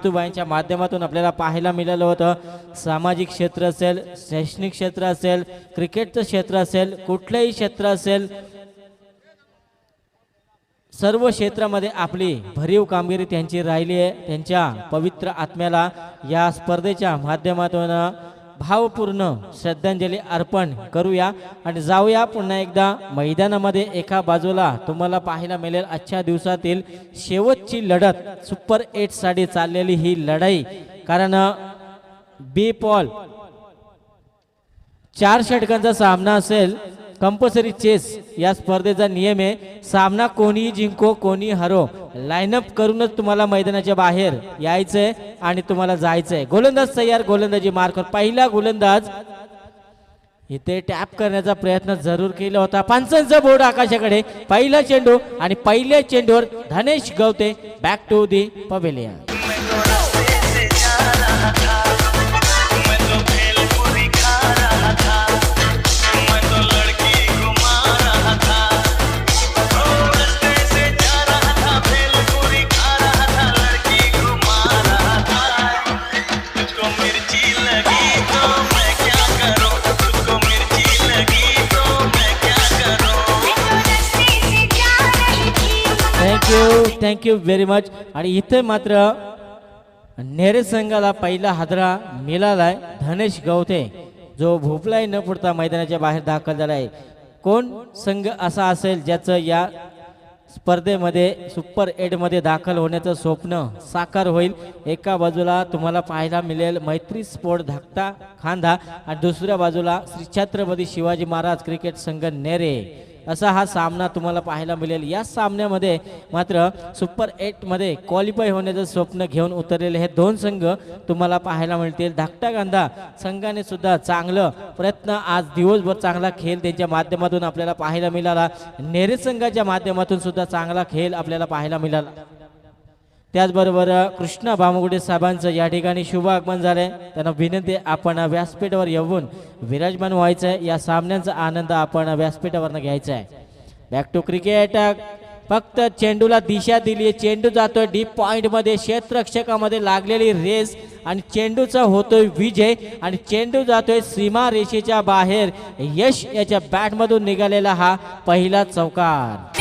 जितूबाईंच्या माध्यमातून आपल्याला पाहायला मिळालं होतं. सामाजिक क्षेत्र असेल, शैक्षणिक क्षेत्र असेल, क्रिकेटचं क्षेत्र असेल, कुठलंही क्षेत्र असेल, सर्व क्षेत्रामध्ये आपली भरीव कामगिरी त्यांची राहिली आहे. त्यांच्या पवित्र आत्म्याला या स्पर्धेच्या माध्यमातून भावपूर्ण श्रद्धांजली अर्पण करूया आणि जाऊया पुन्हा एकदा मैदानामध्ये. एका बाजूला तुम्हाला पाहायला मिळेल आजच्या दिवसातील शेवटची लढत सुपर 8 साठी चाललेली ही लढाई. कारण बी पॉल 4 षटकांचा सामना असेल. कंपल्सरी चेस या स्पर्धेचा नियम आहे. सामना कोणीही जिंको कोणी हरो, लाईनअप करूनच तुम्हाला मैदानाच्या बाहेर यायचंय आणि तुम्हाला जायचंय. गोलंदाज तयार, गोलंदाजी मार्क. पहिला गोलंदाज इथे टॅप करण्याचा प्रयत्न जरूर केला होता. पंचांचा बोर्ड आकाशाकडे. पहिला चेंडू आणि पहिल्या चेंडूवर Dhanesh Gawate. Back to the pavilion. Thank you very much. आणि इथे मात्र नेरे संघाला पहिला हादरा मिळालाय. धनेश गवते जो भोपलाही न पडता मैदानाच्या बाहेर दाखल झाला आहे. कोण संघ असा असेल ज्याचं या स्पर्धेमध्ये सुपर 8 मध्ये दाखल होण्याचं स्वप्न साकार होईल. एका बाजूला तुम्हाला पाहायला मिळेल मैत्री स्पोर्ट धाकटा खांदा आणि दुसऱ्या बाजूला श्री छत्रपती शिवाजी महाराज क्रिकेट संघ नेरे. असा हा सामना तुम्हाला पाहायला मिळेल. या सामन्यामध्ये मात्र सुपर 8 मध्ये क्वालिफाय होण्याचं स्वप्न घेऊन उतरलेले हे दोन संघ तुम्हाला पाहायला मिळतील. धाकटा गांधा संघाने सुद्धा चांगलं प्रयत्न, आज दिवसभर चांगला खेळ त्यांच्या माध्यमातून आपल्याला पाहायला मिळाला. नेरे संघाच्या माध्यमातून सुद्धा चांगला खेळ आपल्याला पाहायला मिळाला. त्याचबरोबर कृष्णा भामगुडे साहेबांचं या ठिकाणी शुभ आगमन झालंय. त्यांना विनंती आपण व्यासपीठावर येऊन विराजमान व्हायचं आहे. या सामन्यांचा आनंद आपण व्यासपीठावरनं घ्यायचा आहे. Back to cricket. फक्त चेंडूला दिशा दिली. चेंडू जातोय डीप पॉइंट मध्ये. क्षेत्ररक्षकामध्ये लागलेली रेस आणि चेंडूचा होतोय विजय आणि चेंडू जातोय सीमा रेषेच्या बाहेर. यश याच्या बॅट मधून निघालेला हा पहिला चौकार.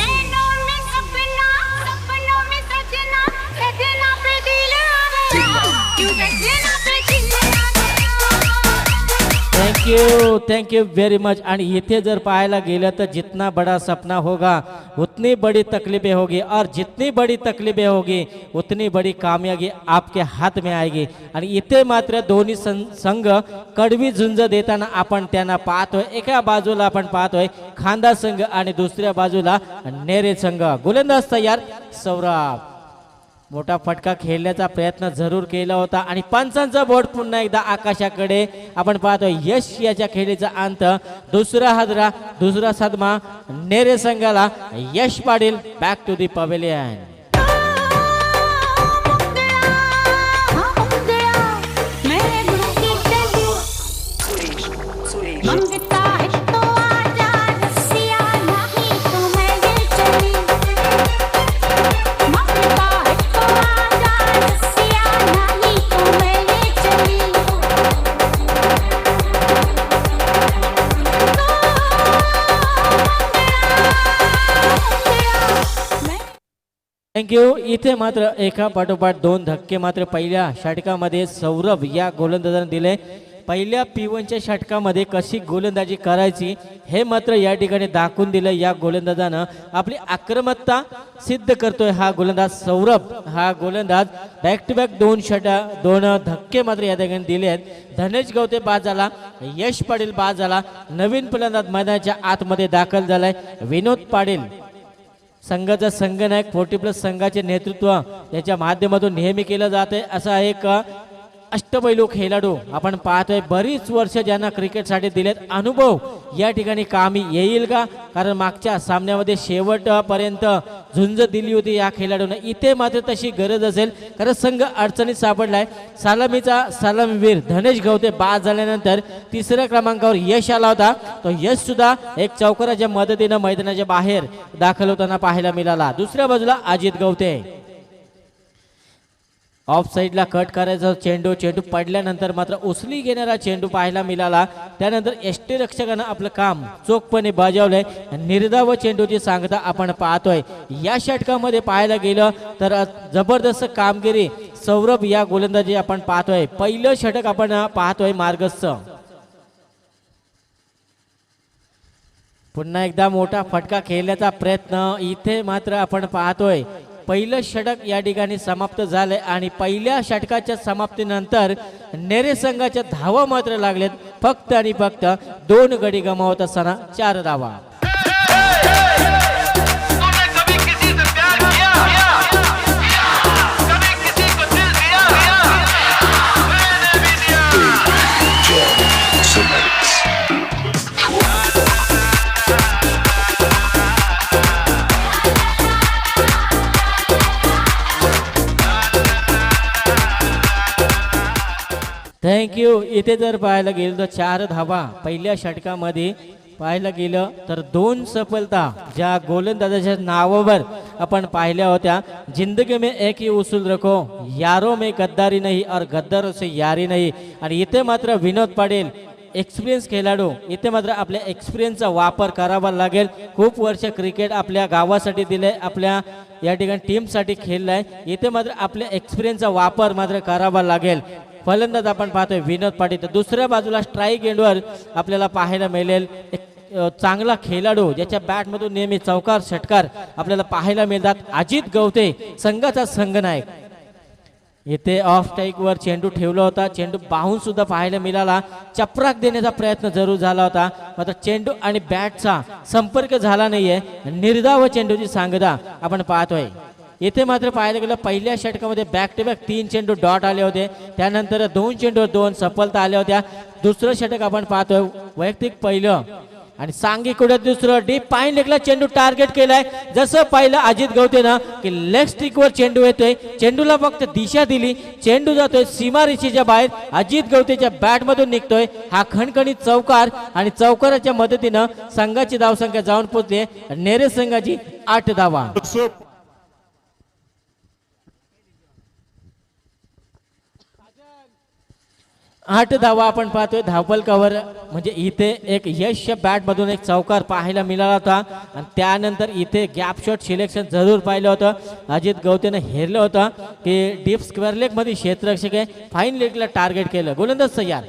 Thank you very much. आणि इथे जर पाहायला गेलं तर जितना बड़ा सपना होगा उतनी बड़ी तकलीफें होगी और जितनी बड़ी तकलीफें होगी उतनी बड़ी कामयाबी आपके हाथ में आएगी. आणि इथे मात्र दोन्ही संघ कडवी झुंज देताना आपण त्यांना पाहतोय. एका बाजूला आपण पाहतोय खांदा संघ आणि दुसऱ्या बाजूला नेरे संघ. गोलंदाज तयार. सौरभ मोठा फटका खेळण्याचा प्रयत्न जरूर केला होता आणि पंचांचा बोर्ड पुन्हा एकदा आकाशाकडे. आपण पाहतोय यश याच्या खेळीचा अंत. दुसरा हादरा, दुसरा सदमा नेरे संघाला. Yash Patil back to the pavilion. Thank you. इथे मात्र एका पाठोपाठ दोन धक्के मात्र पहिल्या षटकामध्ये सौरभ या गोलंदाजाने दिले. पहिल्या P1च्या षटकामध्ये कशी गोलंदाजी करायची हे मात्र या ठिकाणी दाखवून दिलं. या गोलंदाजानं आपली आक्रमकता सिद्ध करतोय हा गोलंदाज सौरभ. हा गोलंदाज बॅक टू बॅक दोन धक्के मात्र या ठिकाणी दिले आहेत. धनेश गवते बाद झाला, यश पाटील बाद झाला. नवीन फलंदाज मैदानाच्या आतमध्ये दाखल झालाय विनोद पाटील. संघाचा संघनायक 40+ संघाचे नेतृत्व याच्या माध्यमातून नेहमी केलं जाते. असा एक अष्टपैलू खेळाडू आपण पाहतोय. बरीच वर्ष ज्यांना क्रिकेटसाठी दिलेत, अनुभव या ठिकाणी कामी येईल का? कारण मागच्या सामन्यामध्ये शेवटपर्यंत झुंज दिली होती या खेळाडूने. इथे मात्र तशी गरज असेल कारण संघ अडचणीत सापडलाय. सलामीवीर धनेश गवते बाद झाल्यानंतर तिसऱ्या क्रमांकावर यश आला होता. तो यश सुद्धा एक चौकाराच्या मदतीने मैदानाच्या बाहेर दाखल होताना पाहायला मिळाला. दुसऱ्या बाजूला अजित गवते. ऑफ साईडला कट करायचा चेंडू चेंडू पडल्यानंतर मात्र उचली घेणारा चेंडू पाहायला मिळाला. त्यानंतर यष्टीरक्षकानं आपलं काम चोखपणे बजावलंय. निर्धाव चेंडूची सांगता आपण पाहतोय. या षटकामध्ये पाहायला गेलं तर जबरदस्त कामगिरी सौरभ या गोलंदाजी आपण पाहतोय. पहिलं षटक आपण पाहतोय मार्गस्थ. पुन्हा एकदा मोठा फटका खेळण्याचा प्रयत्न इथे मात्र आपण पाहतोय. पहिलं षटक या ठिकाणी समाप्त झालंय आणि पहिल्या षटकाच्या समाप्तीनंतर नेरे संघाच्या धावा मात्र लागलेत फक्त आणि फक्त 2 गडी गमावत असताना 4 धावा. थँक्यू. इथे जर पाहायला गेलं तर 4 धावा पहिल्या षटकामध्ये पाहायला गेलं तर 2 सफलता ज्या गोलंदाजाच्या नावावर आपण पाहिल्या होत्या. जिंदगी में एक ही उसूल रखो, यारो में गद्दारी नहीं और गद्दारों से यारी नहीं. आणि इथे मात्र विनोद पाटील एक्सपिरियन्स खेळाडू इथे मात्र आपल्या एक्सपिरियन्सचा वापर करावा लागेल. खूप वर्ष क्रिकेट आपल्या गावासाठी दिले, आपल्या या ठिकाणी टीमसाठी खेळलाय. इथे मात्र आपल्या एक्सपिरियन्सचा वापर मात्र करावा लागेल. फलंदाज आपण पाहतोय विनोद पाटील. तर दुसऱ्या बाजूला स्ट्राईक एंडवर आपल्याला पाहायला मिळेल एक चांगला खेळाडू ज्याच्या बॅटमधून नेहमी चौकार षटकार आपल्याला पाहायला मिळतात. अजित गवते संघाचा संघनायक. इथे ऑफ स्ट्राईकवर चेंडू ठेवला होता. चेंडू बाहून सुद्धा पाहायला मिळाला. चपराक देण्याचा प्रयत्न जरूर झाला होता मात्र चेंडू आणि बॅटचा संपर्क झाला नाहीये. निर्धाव चेंडूची सांगता आपण पाहतोय. इथे मात्र पाहायला गेलं पहिल्या षटकामध्ये बॅक टू बॅक 3 चेंडू डॉट आले होते. त्यानंतर 2 चेंडूवर 2 सफलता आल्या होत्या. दुसरं षटक आपण पाहतोय वैयक्तिक पहिलं आणि सांघिक दुसरं डीप पाईन लेगला चेंडू टार्गेट केलाय. जसं पाहिलं अजित गवते ना की लेग स्टिकवर चेंडू येतोय. चेंडूला फक्त दिशा दिली, चेंडू जातोय सीमारेषेच्या बाहेर. अजित गवतेच्या बॅटमधून निघतोय हा खणखणीत चौकार आणि चौकाराच्या मदतीनं संघाची धावसंख्या जाऊन पोहोचली. नेरे संघाची 8 धावा. 8 धावा आपण पाहतोय. धावपल कव्हर म्हणजे इथे एक यश बॅट मधून एक चौकार पाहायला मिळाला होता आणि त्यानंतर इथे गॅप शॉट सिलेक्शन जरूर पाहिलं होतं. अजित गवतेनं हेरलं होतं की डीप स्क्वेअर लेग मध्ये क्षेत्ररक्षक आहे, फाईन लेगला टार्गेट केलं. गोलंदाज तयार.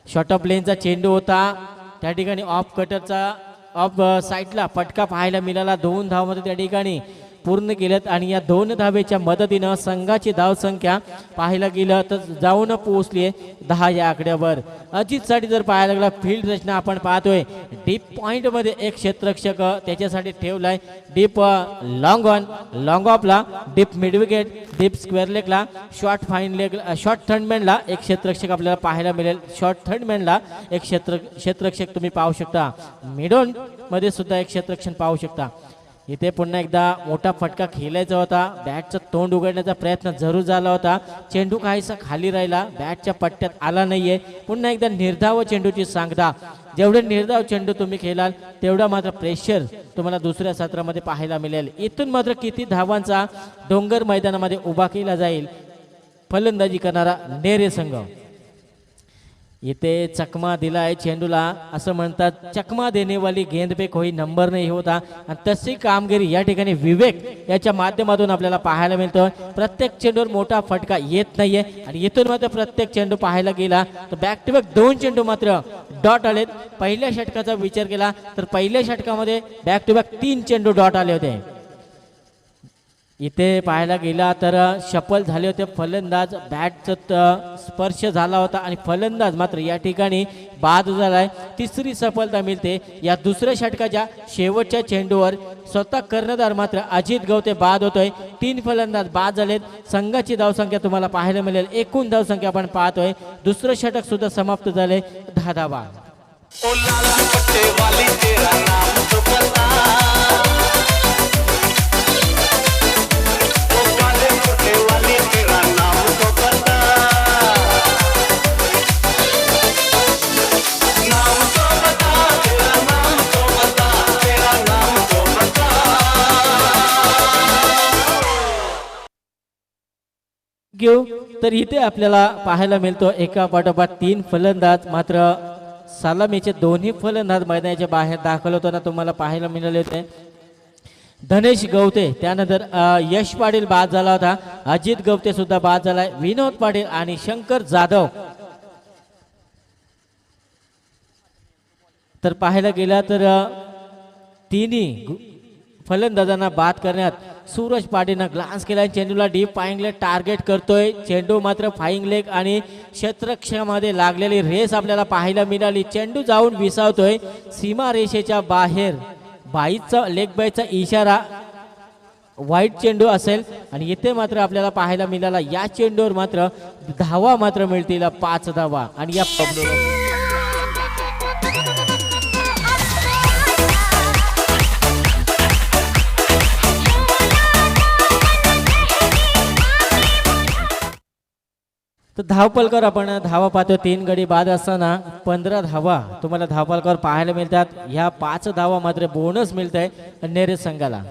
शॉर्ट ऑफ लेनचा चेंडू होता त्या ठिकाणी. ऑफ कटरचा ऑफ साईडला फटका पाहायला मिळाला. 2 धावामध्ये त्या ठिकाणी पूर्ण केल्यात आणि या 2 धावेच्या मदतीनं संघाची धावसंख्या पाहायला गेलं तर जाऊन पोहोचली आहे 10 या आकड्यावर. अजितसाठी जर पाहायला लागला फील्ड रचना आपण पाहतोय. डीप पॉइंट मध्ये एक क्षेत्ररक्षक त्याच्यासाठी ठेवलाय. डीप लॉंग ऑन लॉंग ऑफला, deep mid wicket, deep square लेगला, शॉर्ट फाईन लेग, शॉर्ट थर्डमॅनला एक क्षेत्ररक्षक आपल्याला पाहायला मिळेल. शॉर्ट थर्डमॅनला एक क्षेत्ररक्षक तुम्ही पाहू शकता. मिडॉन मध्ये सुद्धा एक क्षेत्ररक्षण पाहू शकता. इथे पुन्हा एकदा मोठा फटका खेळायचा होता. बॅटचं तोंड उघडण्याचा प्रयत्न जरूर झाला होता. चेंडू काहीसा खाली राहिला, बॅटच्या पट्ट्यात आला नाहीये. पुन्हा एकदा निर्धाव चेंडूची सांगता. जेवढे निर्धाव चेंडू तुम्ही खेळाल तेवढा मात्र प्रेशर तुम्हाला दुसऱ्या सत्रामध्ये पाहायला मिळेल. इथून मात्र किती धावांचा डोंगर मैदानामध्ये उभा केला जाईल फलंदाजी करणारा नेरे संघ. इथे चकमा दिलाय चेंडूला. असं म्हणतात चकमा देने वाली गेंद पे कोई नंबर नाही होता आणि तशी कामगिरी या ठिकाणी विवेक याच्या माध्यमातून आपल्याला पाहायला मिळतो. प्रत्येक चेंडूवर मोठा फटका येत नाहीये आणि इथून मात्र प्रत्येक चेंडू पाहायला गेला तर बॅक टू बॅक 2 चेंडू मात्र डॉट आलेत. पहिल्या षटकाचा विचार केला तर पहिल्या षटकामध्ये बॅक टू बॅक 3 चेंडू डॉट आले होते. इथे पाहायला गेला तर शफल झाले होते फलंदाज. बॅटचा स्पर्श झाला होता आणि फलंदाज मात्र या ठिकाणी बाद झालाय. तिसरी सफलता मिळते. या दुसऱ्या षटकाच्या शेवटच्या चेंडूवर स्वतः कर्णधार मात्र अजित गवते बाद होतोय. 3 फलंदाज बाद झालेत. संघाची धावसंख्या तुम्हाला पाहायला मिळेल. एकूण धावसंख्या आपण पाहतोय. दुसरं षटक सुद्धा समाप्त झाले 10 धावा. घेऊ तर इथे आपल्याला पाहायला मिळतो एका पाठोपाठ 3 फलंदाज, मात्र सलामीचे दोन्ही फलंदाज मैदानाच्या बाहेर दाखल होताना तुम्हाला पाहायला मिळाले होते. धनेश गवते, त्यानंतर यश पाटील बाद झाला होता, अजित गवते सुद्धा बाद झालाय, विनोद पाटील आणि शंकर जाधव. तर पाहायला गेला तर तिन्ही फलंदाजांना बाद करण्यात सूरज पाटीलनं ग्लान्स केला, चेंडूला डीप फाईंग लेग टार्गेट करतोय. चेंडू मात्र फाईंग लेग आणि क्षेत्रक्षामध्ये लागलेली रेस आपल्याला पाहायला मिळाली. चेंडू जाऊन विसावतोय सीमा रेषेच्या बाहेर. बाईचा लेग बाईचा इशारा, वाईट चेंडू असेल आणि इथे मात्र आपल्याला पाहायला मिळाला या चेंडूवर मात्र धावा मात्र मिळतील 5 धावा. आणि या तर धावपलकर आपण धावा पाहतो, 3 गडी बाद असताना 15 धावा तुम्हाला धावपलकर पाहायला मिळतात. ह्या 5 धावा मात्र बोनस मिळत आहे नेरे संघाला.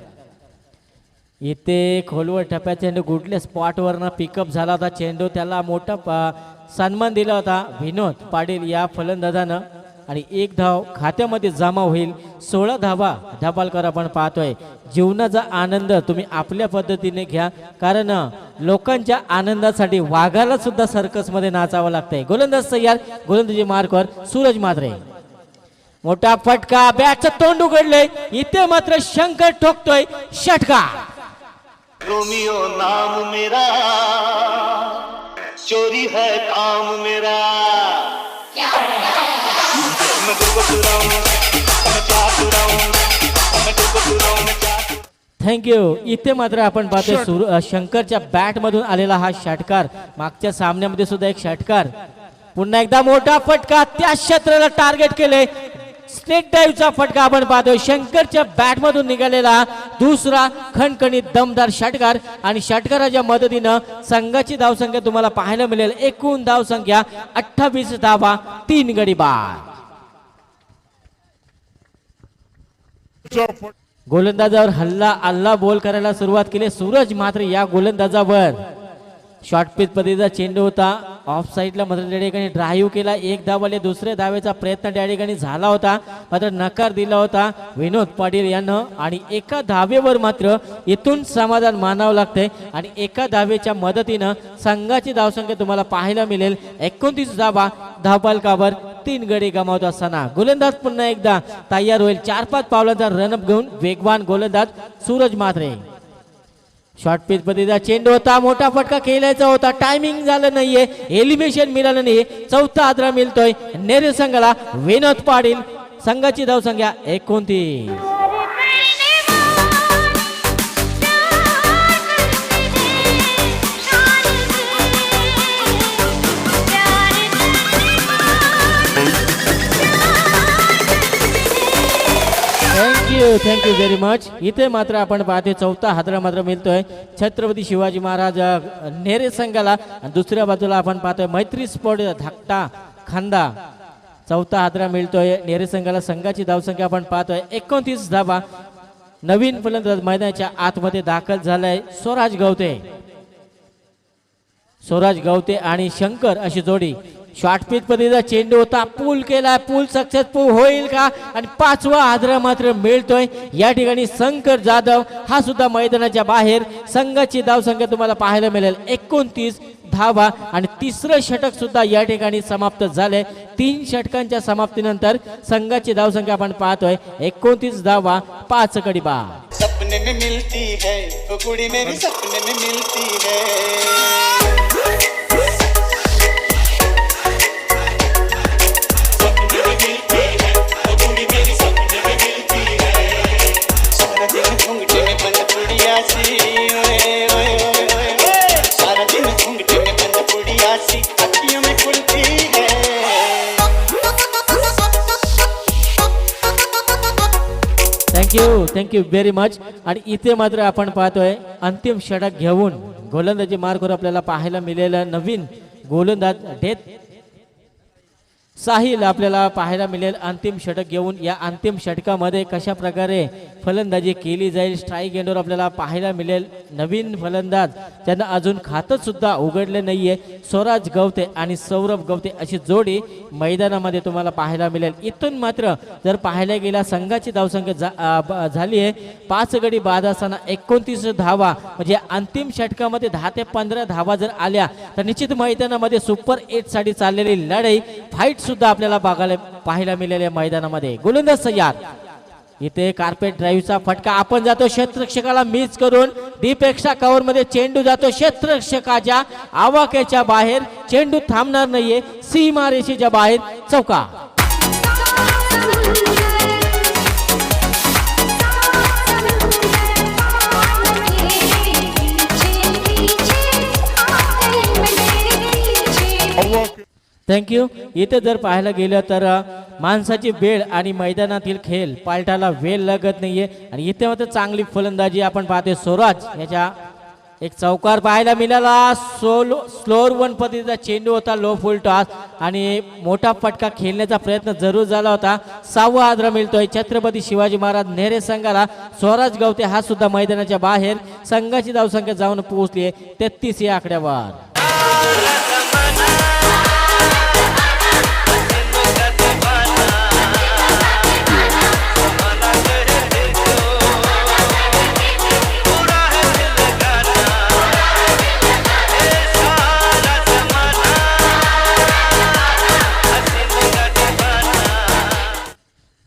इथे खोलवर टप्प्यात चेंडू गुडल्या स्पॉटवरनं पिकअप झाला होता चेंडू, त्याला मोठा सन्मान दिला होता विनोद पाटील या फलंदाजानं आणि 1 धाव खात्यामध्ये जमा होईल. 16 धावा धावपलकर आपण पाहतोय. जीवनाचा आनंद तुम्ही आपल्या पद्धतीने घ्या, कारण लोकांच्या आनंदासाठी वाघाला सुद्धा सर्कस मध्ये नाचावं लागतंय. गोलंदाज तयार, गोलंदाजी मार्कवर सूरज मात्रे. मोठा फटका, बॅटचं तोंड उघडलंय, इथे मात्र शंकर ठोकतोय षटकार. रोमियो नाम मेरा, चोरी है काम मेरा. थँक्यू. इथे मात्र आपण पाहतोय शंकरच्या बॅट मधून आलेला हा षटकार. मागच्या सामन्यामध्ये सुद्धा एक षटकार. पुन्हा एकदा मोठा फटका, त्या क्षेत्राला टार्गेट केले. स्ट्रेट ड्राईव्हचा फटका आपण पाहतोय. शंकरच्या बॅट मधून निघालेला दुसरा खणखणीत दमदार षटकार आणि षटकाराच्या मदतीनं संघाची धावसंख्या तुम्हाला पाहायला मिळेल. एकूण धावसंख्या 28 धावा, 3 गडी बाद. गोलंदाजावर हल्ला बॉल करायला सुरुवात केली. सूरज मात्र या गोलंदाजावर शॉर्ट पिच पद्धतीचा चेंडू होता, ऑफ साईडला मात्र त्या ठिकाणी ड्राईव्ह केला. 1 धावाले दुसऱ्या धावेचा प्रयत्न त्या ठिकाणी झाला होता, मात्र नकार दिला होता विनोद पाटील यानं आणि एका धावेवर मात्र इथून समाधान मानावं लागतंय आणि एका धावेच्या मदतीनं संघाची धावसंख्या तुम्हाला पाहायला मिळेल 29 धावा धावपलकावर 3 गडी गमावत असताना. गोलंदाज पुन्हा एकदा तयार होईल. 4-5 पावलांचा रनअप घेऊन वेगवान गोलंदाज सूरज मात्रे. शॉर्ट पिच पद्धतीचा चेंडू होता, मोठा फटका खेळायचा होता, टायमिंग झालं नाहीये, एलिमिनेशन मिळालं नाहीये. 4था आदरा मिळतोय नेरे संघाला. विनोद पाटील, संघाची धावसंख्या 29. Thank you very much. इथे मात्र आपण पाहतोय 4था हादरा मात्र मिळतोय छत्रपती शिवाजी महाराज नेरे संघाला. दुसऱ्या बाजूला आपण पाहतोय मैत्री स्पोर्ट धाकटा खांदा. 4था हादरा मिळतोय नेरे संघाला. संघाची धावसंख्या आपण पाहतोय 29 धावा. नवीन फलंदाज मैदानाच्या आतमध्ये दाखल झालाय स्वराज गवते आणि शंकर अशी जोडी. शॉर्ट पिच पद्धतीचा चेंडू होता, पूल केला, पूल सक्सेसफुल होईल का आणि 5वा आदरा मात्र मिळतोय या ठिकाणी. शंकर जाधव हा सुद्धा मैदानाच्या बाहेर. संघाची धावसंख्या तुम्हाला पाहायला मिळेल 29 धावा आणि 3रं षटक सुद्धा या ठिकाणी समाप्त झाले. 3 षटकांच्या समाप्तीनंतर संघाची धावसंख्या आपण पाहतोय 29 धावा, 5 गडी बाद. सपने में मिलती है वो कुड़ी मेरी, सपने में मिलती है. Thank you very much. आणि इथे मात्र आपण पाहतोय अंतिम षटक घेऊन गोलंदाजी मार्कवर आपल्याला पाहायला मिळेल नवीन गोलंदाज डेथ साहिल आपल्याला पाहायला मिळेल अंतिम षटक घेऊन. या अंतिम षटकामध्ये कशा प्रकारे फलंदाजी केली जाईल स्ट्राईक एंडवर आपल्याला पाहायला मिळेल. नवीन फलंदाज त्यांना अजून खातं सुद्धा उघडले नाहीये. स्वराज गवते आणि सौरभ गवते अशी जोडी मैदानामध्ये तुम्हाला पाहायला मिळेल. इथून मात्र जर पाहायला गेला संघाची धावसंख्या झाली आहे 5 गडी बाद असताना 29 धावा, म्हणजे अंतिम षटकामध्ये 10 ते 15 धावा जर आल्या तर निश्चित मैदानामध्ये सुपर 8 साठी चाललेली लढाई फाईट सुद्धा आपल्याला बघायला पाहायला मिळाल्या मैदानामध्ये. गोलंदाज तयार. इथे कार्पेट ड्राईव्हचा फटका. आपण जातो क्षेत्ररक्षकाला मिस करून डीप एक्स्ट्रा कव्हर मध्ये चेंडू जातो क्षेत्ररक्षकाच्या आवाक्याच्या बाहेर. चेंडू थांबणार नाहीये. सीमारेषेच्या बाहेर चौका. थँक्यू. इथे जर पाहायला गेलं तर माणसाची वेळ आणि मैदानातील खेळ पालटाला वेळ लागत नाहीये. आणि इथे मात्र चांगली फलंदाजी आपण पाहतोय. स्वराज याच्या एक चौकार पाहायला मिळाला. स्लोअर वन पद्धतीचा चेंडू होता. लो फुल टॉस आणि मोठा फटका खेळण्याचा प्रयत्न जरूर झाला होता. 6वा आदरा मिळतोय छत्रपती शिवाजी महाराज नेरे संघाला. स्वराज गवते हा सुद्धा मैदानाच्या बाहेर. संघाची धावसंख्या जाऊन पोहोचली आहे 33 या आकड्यावर.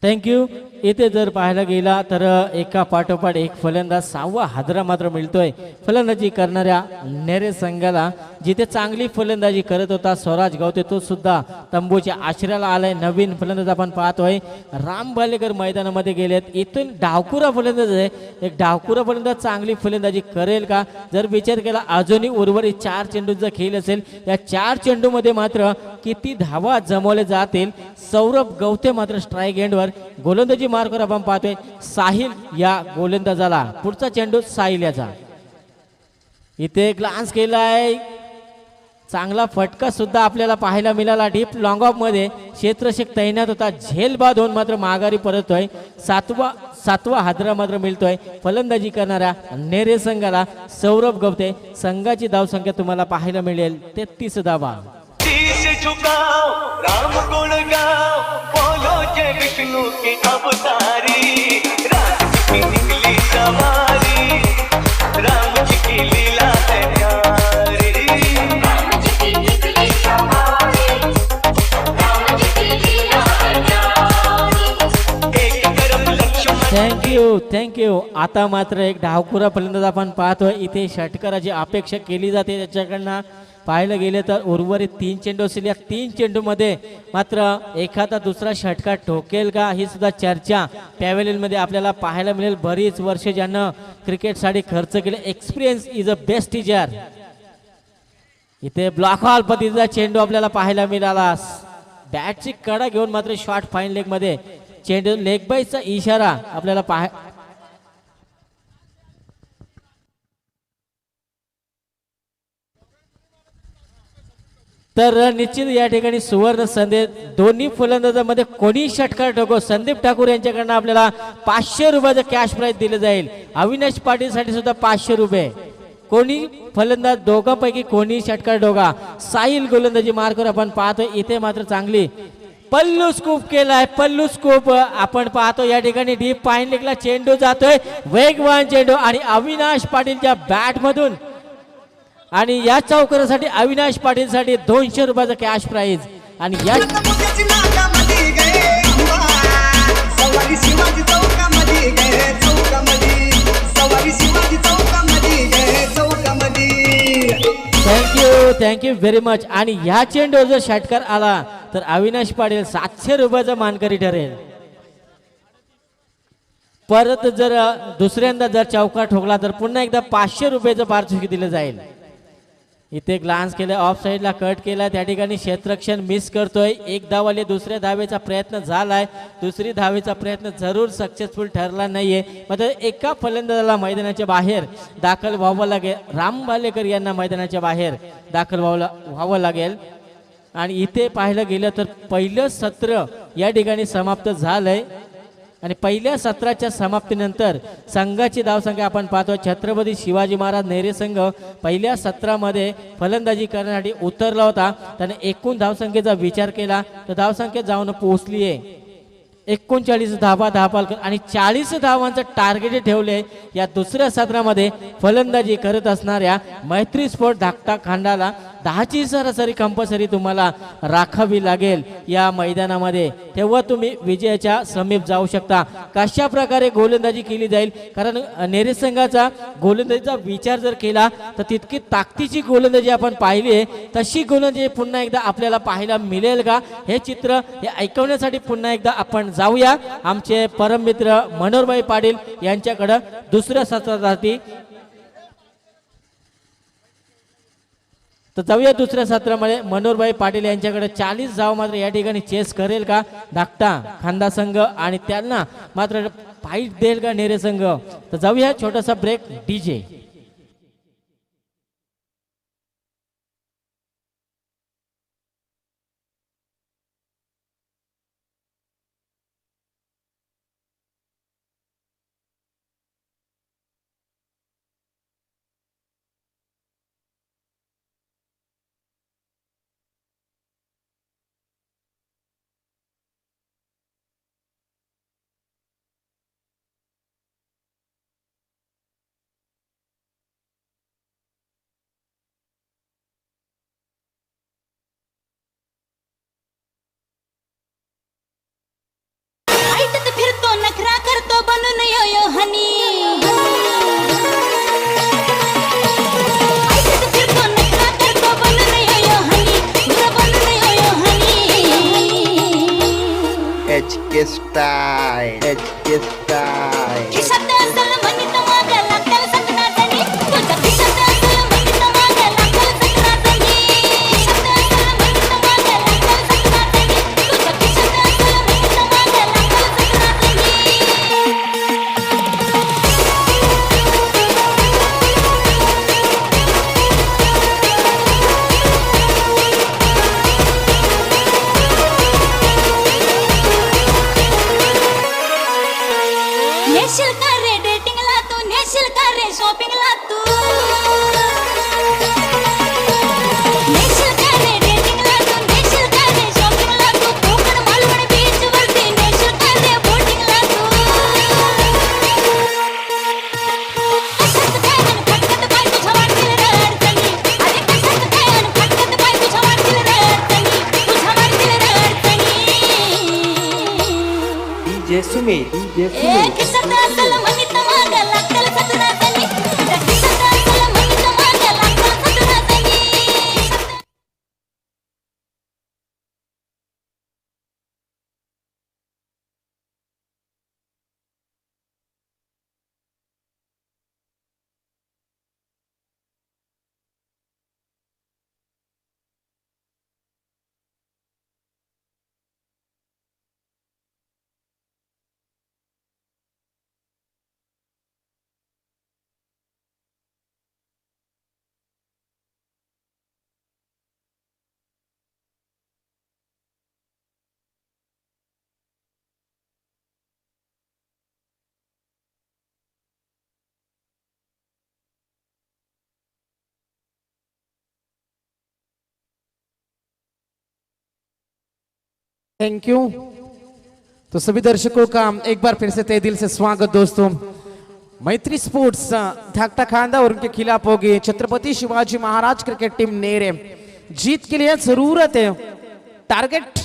थँक्यू. इथे जर पाहायला गेला तर एका पाठोपाठ एक फलंदाज 6वा हादरा मात्र मिळतोय फलंदाजी करणाऱ्या नेरे संघाला. जिथे चांगली फलंदाजी करत होता स्वराज गवते तो सुद्धा तंबूच्या आश्रयाला आलाय. नवीन फलंदाज आपण पाहतोय राम भालेकर मैदानामध्ये गेलेत. इथून डावकुरा फलंदाज आहे. एक डावकुरा फलंदाज चांगली फलंदाजी करेल का जर विचार केला अजूनही उर्वरित 4 चेंडूचा खेळ असेल. या 4 चेंडूमध्ये मात्र किती धावा जमवले जातील. सौरभ गवते मात्र स्ट्राईक एंडवर. गोलंदाजी मार्कवर आपण पाहतोय साहिल या गोलंदाजाला. पुढचा चेंडू साहिल याचा. इथे ग्लान्स केलाय. चांगला फटका सुद्धा आपल्याला पाहायला मिळाला. डीप लॉंग ऑफ मध्ये क्षेत्ररक्षक तैनात होता. झेल बाद होऊन मात्र माघारी परततोय. 7वा हादरा मात्र मिळतोय फलंदाजी करणाऱ्या नेरे संघाला. सौरभ गवते. संघाची धावसंख्या तुम्हाला पाहायला मिळेल 33 धावा. राम गुण गाओ बोलो जय विष्णु के अवतारी. राम की निकली सवारी राम जी की लीला है प्यारी. राम जी की निकली सवारी राम जी की लीला है प्यारी. एक तरफ लक्ष्मण. थँक्यू. आता मात्र एक डावकुरा फलंदाज आपण पाहतोय. इथे षटकाराची अपेक्षा केली जाते त्याच्याकडनं. पाहायला गेले तर उर्वरित 3 चेंडू असतील. या 3 चेंडूमध्ये मात्र एखादा दुसरा षटकार ठोकेल का ही सुद्धा चर्चा पॅव्हेलियनमध्ये आपल्याला पाहायला मिळेल. बरीच वर्ष ज्यानं क्रिकेटसाठी खर्च केले. Experience is a best teacher. इथे ब्लॉक हॉल पद्धतीचा चेंडू आपल्याला पाहायला मिळाला. बॅटची कडा घेऊन मात्र शॉर्ट फाईन लेग मध्ये चेंडू. लेग बाईचा इशारा आपल्याला तर निश्चित या ठिकाणी सुवर्ण संधी. दोन्ही फलंदाजांमध्ये कोणी षटकार ठोको. संदीप ठाकूर यांच्याकडनं आपल्याला 500 रुपयाचं कॅश प्राइज दिलं जाईल. अविनाश पाटील साठी सुद्धा 500 रुपये. कोणी फलंदाज दोघांपैकी कोणी षटकार ठोका. साहिल गोलंदाजी मार्कवर आपण पाहतोय. इथे मात्र चांगली पल्लू स्कूप केलाय. पल्लू स्कूप आपण पाहतो या ठिकाणी. डीप पाईन लेगला चेंडू जातोय. वेगवान चेंडू आणि अविनाश पाटीलच्या बॅट मधून. आणि या चौकारासाठी अविनाश पाटील साठी 200 रुपयाचा कॅश प्राइज. आणि या थँक्यू व्हेरी मच. आणि ह्या चेंडूवर जर षटकार आला तर अविनाश पाटील 700 रुपयाचा मानकरी ठरेल. परत जर दुसऱ्यांदा जर चौकार ठोकला तर पुन्हा एकदा 500 रुपयाचं पारितोषिक दिलं जाईल. इथे ग्लान्स केलं. ऑफ साईडला कट केला. त्या ठिकाणी क्षेत्ररक्षण मिस करतोय. एक धावाले दुसऱ्या धावेचा प्रयत्न झालाय. दुसरी धावेचा प्रयत्न जरूर सक्सेसफुल ठरला नाहीये. मात्र एका फलंदाजाला मैदानाच्या बाहेर दाखल व्हावं लागेल. राम भालेकर यांना मैदानाच्या बाहेर दाखल व्हावं लागेल. आणि इथे पाहायला गेलं तर पहिलं सत्र या ठिकाणी समाप्त झालंय आणि पहिल्या सत्राच्या समाप्तीनंतर संघाची धावसंख्या आपण पाहतो. छत्रपती शिवाजी महाराज नेरे संघ पहिल्या सत्रामध्ये फलंदाजी करण्यासाठी उतरला होता. त्याने एकूण धावसंख्येचा विचार केला तर धावसंख्या जाऊन पोहोचली आहे 39 धावा आणि 40 धावांचं टार्गेट ठेवले. या दुसऱ्या सत्रामध्ये फलंदाजी करत असणाऱ्या मैत्री स्पोर्ट धाकटा खांडाला 10ची सरासरी कंपल्सरी तुम्हाला राखावी लागेल या मैदानामध्ये, तेव्हा तुम्ही विजयाच्या समीप जाऊ शकता. कशा प्रकारे गोलंदाजी केली जाईल, कारण नेरे संघाचा गोलंदाजीचा विचार जर केला तर तितकी ताकदीची गोलंदाजी आपण पाहिली आहे. तशी गोलंदाजी पुन्हा एकदा आपल्याला पाहायला मिळेल का, हे चित्र हे ऐकवण्यासाठी पुन्हा एकदा आपण जाऊया आमचे परममित्र मनोहरभाई पाटील यांच्याकडे दुसऱ्या सत्रासाठी. तर जाऊया दुसऱ्या सत्रामध्ये. मनोहरभाई पाटील यांच्याकडे 40 धाव मात्र या ठिकाणी चेस करेल का धाकटा खांदा संघ आणि त्यांना मात्र फाईट देईल का नेरे संघ. तर जाऊया छोटासा ब्रेक डीजे. फिरतो नखरा करतो बनून यो यो हनी, फिरतो नखरा करतो बनून यो यो हनी, बनून यो यो हनी. HK style. खिशात असल म्हणीत मागं लागल सतनातनी, तुझ्या खिशात असल म्हणीत मागं लागल सतनातनी, खिशात असल म्हणीत मागं लागल सतनातनी, तुझ्या खिशात असल म्हणीत मागं लागल सतनातनी. नेशील का रे डेटिंगला तू, नेशील का रे शॉपिंगला तू, नेशील का रे डेटिंगला तू, नेशील का रे शॉपिंगला तू, कोकण मालवण बीच वरती नेशील का रे बोटिंगला तू. कशात काय अन फटकत पाय तुझ्या वाटतील रे अडचणी, अरे कशात काय अन फटकत पाय तुझ्या वाटतील रे अडचणी, तुझ्या वाटतील रे अडचणी. DJ Sumit. खिशात असल म्हणीत मागं लागल सतनातनी, तुझ्या खिशात असल म्हणीत मागं लागल सतनातनी. Thank you. तो सभी दर्शकों का एक बार फिर से तहे दिल से स्वागत दोस्तों. मैत्री स्पोर्ट्स धाकटा खांदा और उनके खिलाफ होगी छत्रपति शिवाजी महाराज क्रिकेट टीम नेरे. जीत के लिए जरूरत है टारगेट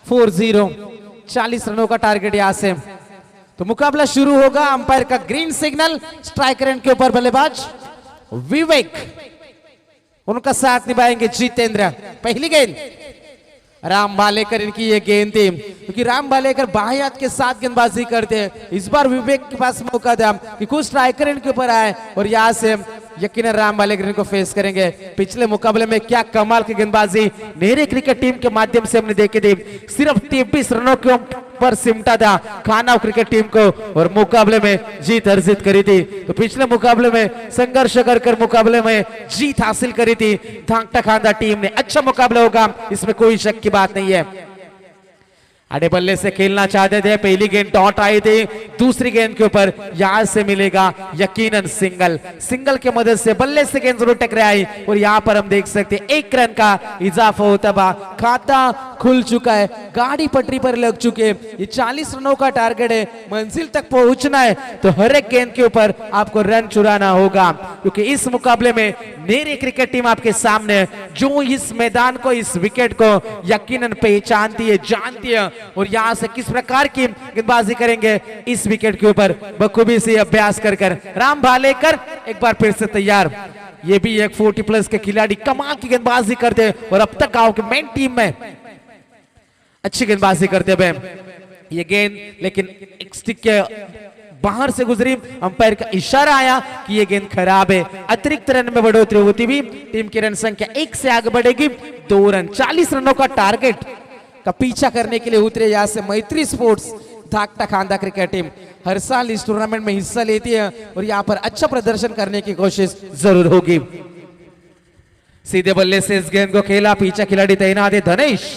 40 रनों का टारगेट यहां से. तो मुकाबला शुरू होगा. अंपायर का ग्रीन सिग्नल. स्ट्राइकर एंड के ऊपर बल्लेबाज विवेक, उनका साथ निभाएंगे जितेंद्र. पहली गेंद राम भालेकर इनकी ये गेंद थी, क्योंकि राम भालेकर बाएं हाथ के साथ गेंदबाजी करते हैं. इस बार विवेक के पास मौका था कि कुछ स्ट्राइकर इनके ऊपर आए और यहाँ से यकीनन राम भालेकर इनको फेस करेंगे. पिछले मुकाबले में क्या कमाल की गेंदबाजी नेरे क्रिकेट टीम के माध्यम से हमने देखी थी. सिर्फ 23 रनों को पर सिमटा था खाना क्रिकेट टीम को और मुकाबले में जीत अर्जित करी थी। तो पिछले मुकाबले में संघर्ष कर मुकाबले में जीत हासिल करी थी धांगटा खांदा टीम ने। अच्छा मुकाबला होगा, इसमें कोई शक की बात नहीं है। आड़े बल्ले से खेलना चाहते थे, पहली गेंद डॉट आई थी, दूसरी गेंद के ऊपर यहां से मिलेगा यकीनन सिंगल। सिंगल के मदद से बल्ले से गेंद जरूर टकराई और यहां पर हम देख सकते हैं 1 रन का इजाफा होता हुआ, खाता खुल चुका है, गाड़ी पटरी पर लग चुके हैं। ये 40 रनों का टारगेट है, मंजिल तक पहुंचना है तो हर एक गेंद के ऊपर आपको रन चुराना होगा, क्योंकि इस मुकाबले में मेरी क्रिकेट टीम आपके सामने है, जो इस मैदान को, इस विकेट को यकीनन पहचानती है, जानती है और यहां से किस प्रकार की गेंदबाजी करेंगे इस विकेट के ऊपर बखूबी से अभ्यास कर राम भालेकर एक बार फिर से तैयार। ये भी एक 40+ के खिलाड़ी कमाल की गेंदबाजी करते हैं और अब तक गांव के मेन टीम में अच्छी गेंदबाजी करते हुए ये गेंद, लेकिन एक स्टिक के बाहर से गुजरी, अंपायर का इशारा आया कि ये गेंद खराब है। अतिरिक्त रन में बढ़ोतरी होती हुई टीम की रन संख्या 1 से आगे बढ़ेगी, 2 रन। 40 रनों का टारगेट का पीछा करने के लिए उतरे यहां से मैत्री स्पोर्ट्स धाकटा खांदा क्रिकेट टीम। हर साल इस टूर्नामेंट में हिस्सा लेती है और यहां पर अच्छा प्रदर्शन करने की कोशिश जरूर होगी। सीधे बल्ले से इस गेंद को खेला, पीछे खिलाड़ी तैनात है धनेश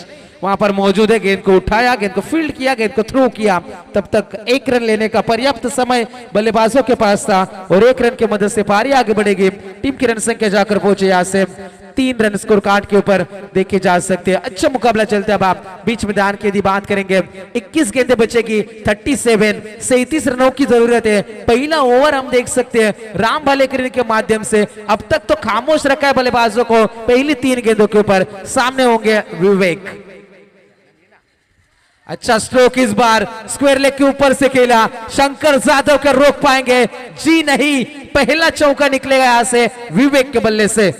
वहां पर मौजूद है, गेंद को उठाया, गेंद को फील्ड किया, गेंद को थ्रो किया। तब तक 1 रन लेने का पर्याप्त समय बल्लेबाजों के पास था और 1 रन की मदद से पारी आगे बढ़ेगी। टीम की रन संख्या जाकर पहुंचे यहां से 3 रन स्कोर कार्ड के ऊपर देखे जा सकते हैं। अच्छा मुकाबला चलता है। अब आप बीच मैदान की यदि बात करेंगे, 21 गेंदें बचेगी, 37 रनों की जरूरत है। पहला ओवर हम देख सकते हैं राम भालेकर के माध्यम से अब तक तो खामोश रखा है बल्लेबाजों को। पहली 3 गेंदों के ऊपर सामने होंगे विवेक। अच्छा स्ट्रोक इस बार स्क्वायर लेग के ऊपर से खेला, शंकर जादव के रोक पाएंगे? जी नहीं, पहला चौका निकलेगा यहां से विवेक के बल्ले से।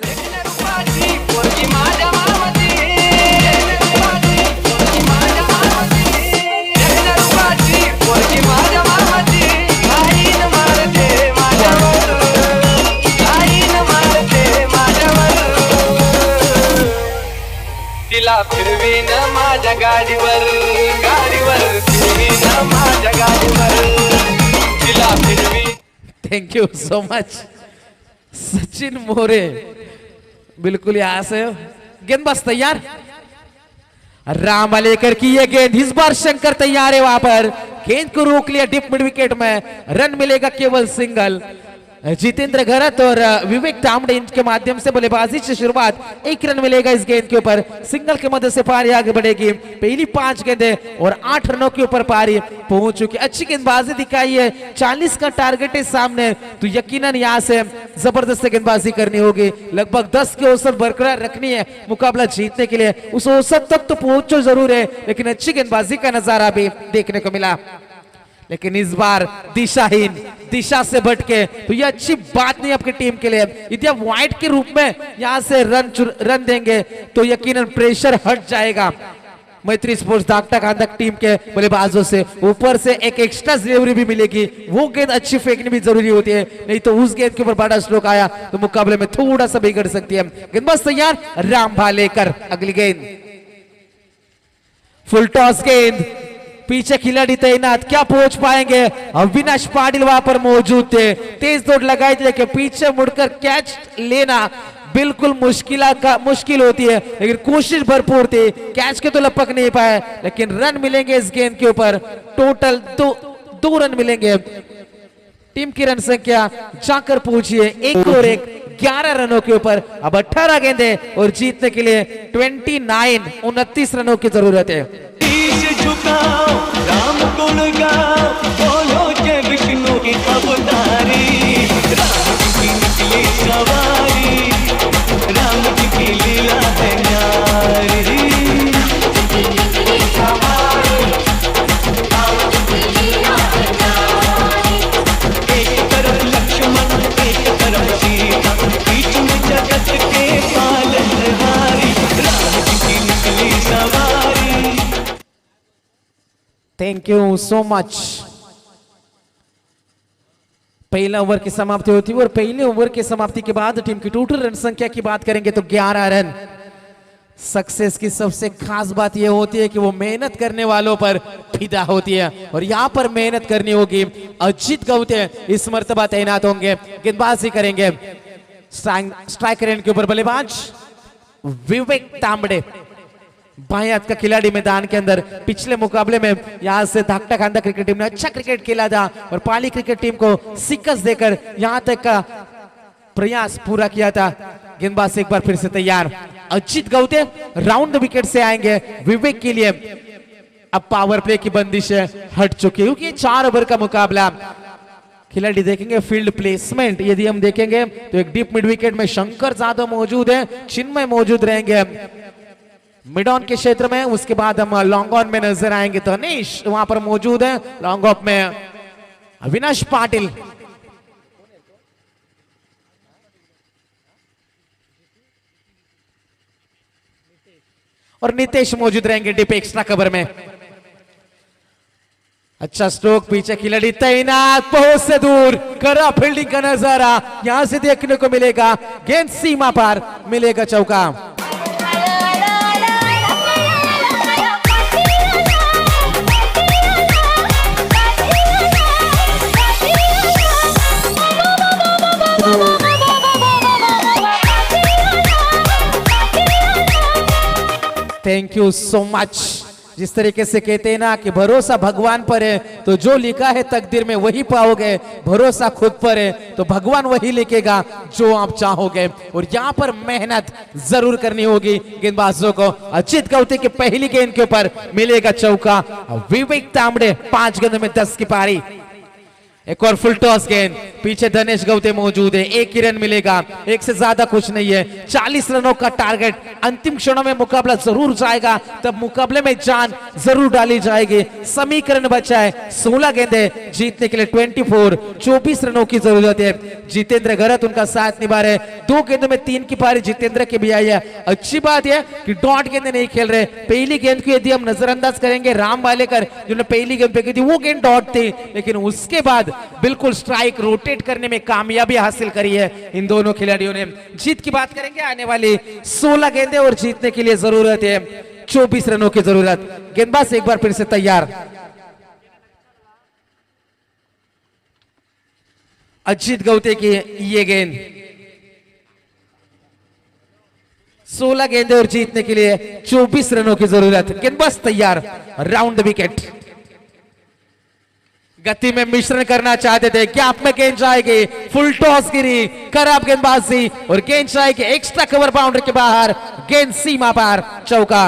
तिला फिरवी न माझ्या गाडीवर फिरवी न माझ्या गाडीवर तिला फिरवी। Thank you so much Sachin More. बिल्कुल यहां से गेंदबाज तैयार, राम भालेकर की ये गेंद, इस बार शंकर तैयार है, वहां पर गेंद को रोक लिया डीप मिड विकेट में। रन मिलेगा केवल सिंगल। जितेंद्र घरत और विवेक तांबड़े इनके माध्यम से बल्लेबाजी से शुरुआत, 1 रन मिलेगा इस गेंद के ऊपर। सिंगल की मदद से पारी आगे बढ़ेगी। पहली 5 गेंदें और 8 रनों के ऊपर पारी पहुंच चुकी। अच्छी गेंदबाजी दिखाई है, 40 का टारगेट है सामने, तो यकीनन यहां से जबरदस्त गेंदबाजी करनी होगी। लगभग 10 के औसत बरकरार रखनी है मुकाबला जीतने के लिए। उस औसत तक तो पहुंचो जरूर है, लेकिन अच्छी गेंदबाजी का नजारा भी देखने को मिला। लेकिन इस बार दिशाहीन, दिशा से भटके, तो ये अच्छी बात नहीं आपकी टीम के लिए। यदि आप वाइड के रूप में यहां से रन देंगे तो यकीनन प्रेशर हट जाएगा मैत्री स्पोर्ट्स धाकटा खांदा टीम के बल्लेबाजों से। ऊपर से एक एक्स्ट्रा डिलीवरी भी मिलेगी, वो गेंद अच्छी फेंकनी भी जरूरी होती है, नहीं तो उस गेंद के ऊपर बड़ा स्ट्रोक आया तो मुकाबले में थोड़ा सा बिगड़ सकती है। गेंदबाज तैयार, राम भालेकर। अगली गेंद फुल टॉस गेंद, पीछे खिलाड़ी तैनात, क्या पहुंच पाएंगे? अविनाश पाटिल वहां पर मौजूद थे, तेज दौड़ लगाई थी, लेकिन पीछे मुड़कर कैच लेना बिल्कुल मुश्किल होती है, लेकिन कोशिश भरपूर थी। कैच के तो लपक नहीं पाए, लेकिन रन मिलेंगे इस गेंद के ऊपर। टोटल 2 रन मिलेंगे। टीम की रन संख्या जाकर पहुंची है 1 और 1, 11 रनों के ऊपर। अब 18 गेंदें और जीतने के लिए 29 रनों की जरूरत है। झुकाओ राम गुण गाओ, बोलो जय विष्णु की अवतारी। राम जी की निकली सवारी, राम जी की लीला है न्यारी। एक तरफ लक्ष्मण, एक तरफ सीता, बीच में जगत के पालनहारी। राम जी की निकली सवारी। Thank you so much. पहला ओवर की समाप्ति होती है और पहले ओवर की समाप्ति के बाद टीम की टोटल रन संख्या की बात करेंगे तो 11 रन। सक्सेस की सबसे खास बात यह होती है कि वो मेहनत करने वालों पर फिदा होती है और यहाँ पर मेहनत करनी होगी। अजीत गौते इस मर्तबा तैनात होंगे, गेंदबाजी करेंगे। स्ट्राइकर एंड के ऊपर बल्लेबाज विवेक तांबड़े, बाएं हाथ का खिलाड़ी मैदान के अंदर। पिछले मुकाबले में यहां से धाकटा खांदा क्रिकेट टीम ने अच्छा क्रिकेट खेला था और पाली क्रिकेट टीम को शिकस्त देकर यहां तक का प्रयास पूरा किया था। गेंदबाज एक बार फिर से तैयार। अजीत गौते राउंड विकेट से आएंगे विवेक के लिए। अब पावर प्ले की बंदिश हट चुकी है क्योंकि 4 ओवर का मुकाबला। खिलाड़ी देखेंगे फील्ड प्लेसमेंट, यदि हम देखेंगे तो एक डीप मिड विकेट में शंकर जादव मौजूद है, चिन्मय मौजूद रहेंगे मिड ऑन के क्षेत्र में। उसके बाद हम लॉन्ग ऑन में नजर आएंगे तो अनीश वहां पर मौजूद है। लॉन्ग ऑफ में अविनाश पाटिल, और नितेश मौजूद रहेंगे डीप एक्स्ट्रा कवर में। अच्छा स्ट्रोक, पीछे खिलाड़ी तैनात, बहुत से दूर करा फील्डिंग का नजारा यहां से देखने को मिलेगा। गेंद सीमा पार, मिलेगा चौका। Thank you so much. जिस तरीके से कहते हैं ना कि भरोसा भगवान पर है तो जो लिखा है तकदीर में वही पाओगे, भरोसा खुद पर है तो भगवान वही लिखेगा जो आप चाहोगे। और यहाँ पर मेहनत जरूर करनी होगी गेंदबाजों को। अजीत गौते की पहली गेंद के ऊपर मिलेगा चौका। विवेक तांबड़े 5 गेंदों में 10 की पारी। एक और फुल टॉस गेंद, पीछे धनेश गौते मौजूद है। 1 ही रन मिलेगा, 1 से ज्यादा कुछ नहीं है। 40 रनों का टारगेट। अंतिम क्षणों में मुकाबला जरूर जाएगा, तब मुकाबले में जान जरूर डाली जाएगी। समीकरण बचा है 16 गेंदें जीतने के लिए 24 रनों की जरूरत है। जितेंद्र गरत उनका साथ निभा रहे। 2 गेंदों में 3 की पारी जितेंद्र की भी आई है। अच्छी बात है कि डॉट गेंदें नहीं खेल रहे। पहली गेंद को यदि हम नजरअंदाज करेंगे, राम वालेकर जिन्होंने पहली गेंद फेंकी थी वो गेंद डॉट थी, लेकिन उसके बाद बिल्कुल स्ट्राइक रोटेट करने में कामयाबी हासिल करी है इन दोनों खिलाड़ियों ने। जीत की बात करेंगे, आने वाली 16 गेंदें और जीतने के लिए जरूरत है 24 रनों की जरूरत। गेंदबाज एक बार फिर से तैयार। अजीत गौते की ये गेंद, 16 गेंदें और जीतने के लिए 24 रनों की जरूरत। गेंदबाज तैयार, राउंड विकेट। गति में मिश्रण करना चाहते थे, गैप में गेंद जाएगी, फुल टॉस गिरी, खराब गेंदबाजी और गेंद जाएगी एक्स्ट्रा कवर बाउंड्री के बाहर। गेंद सीमा पार, चौका।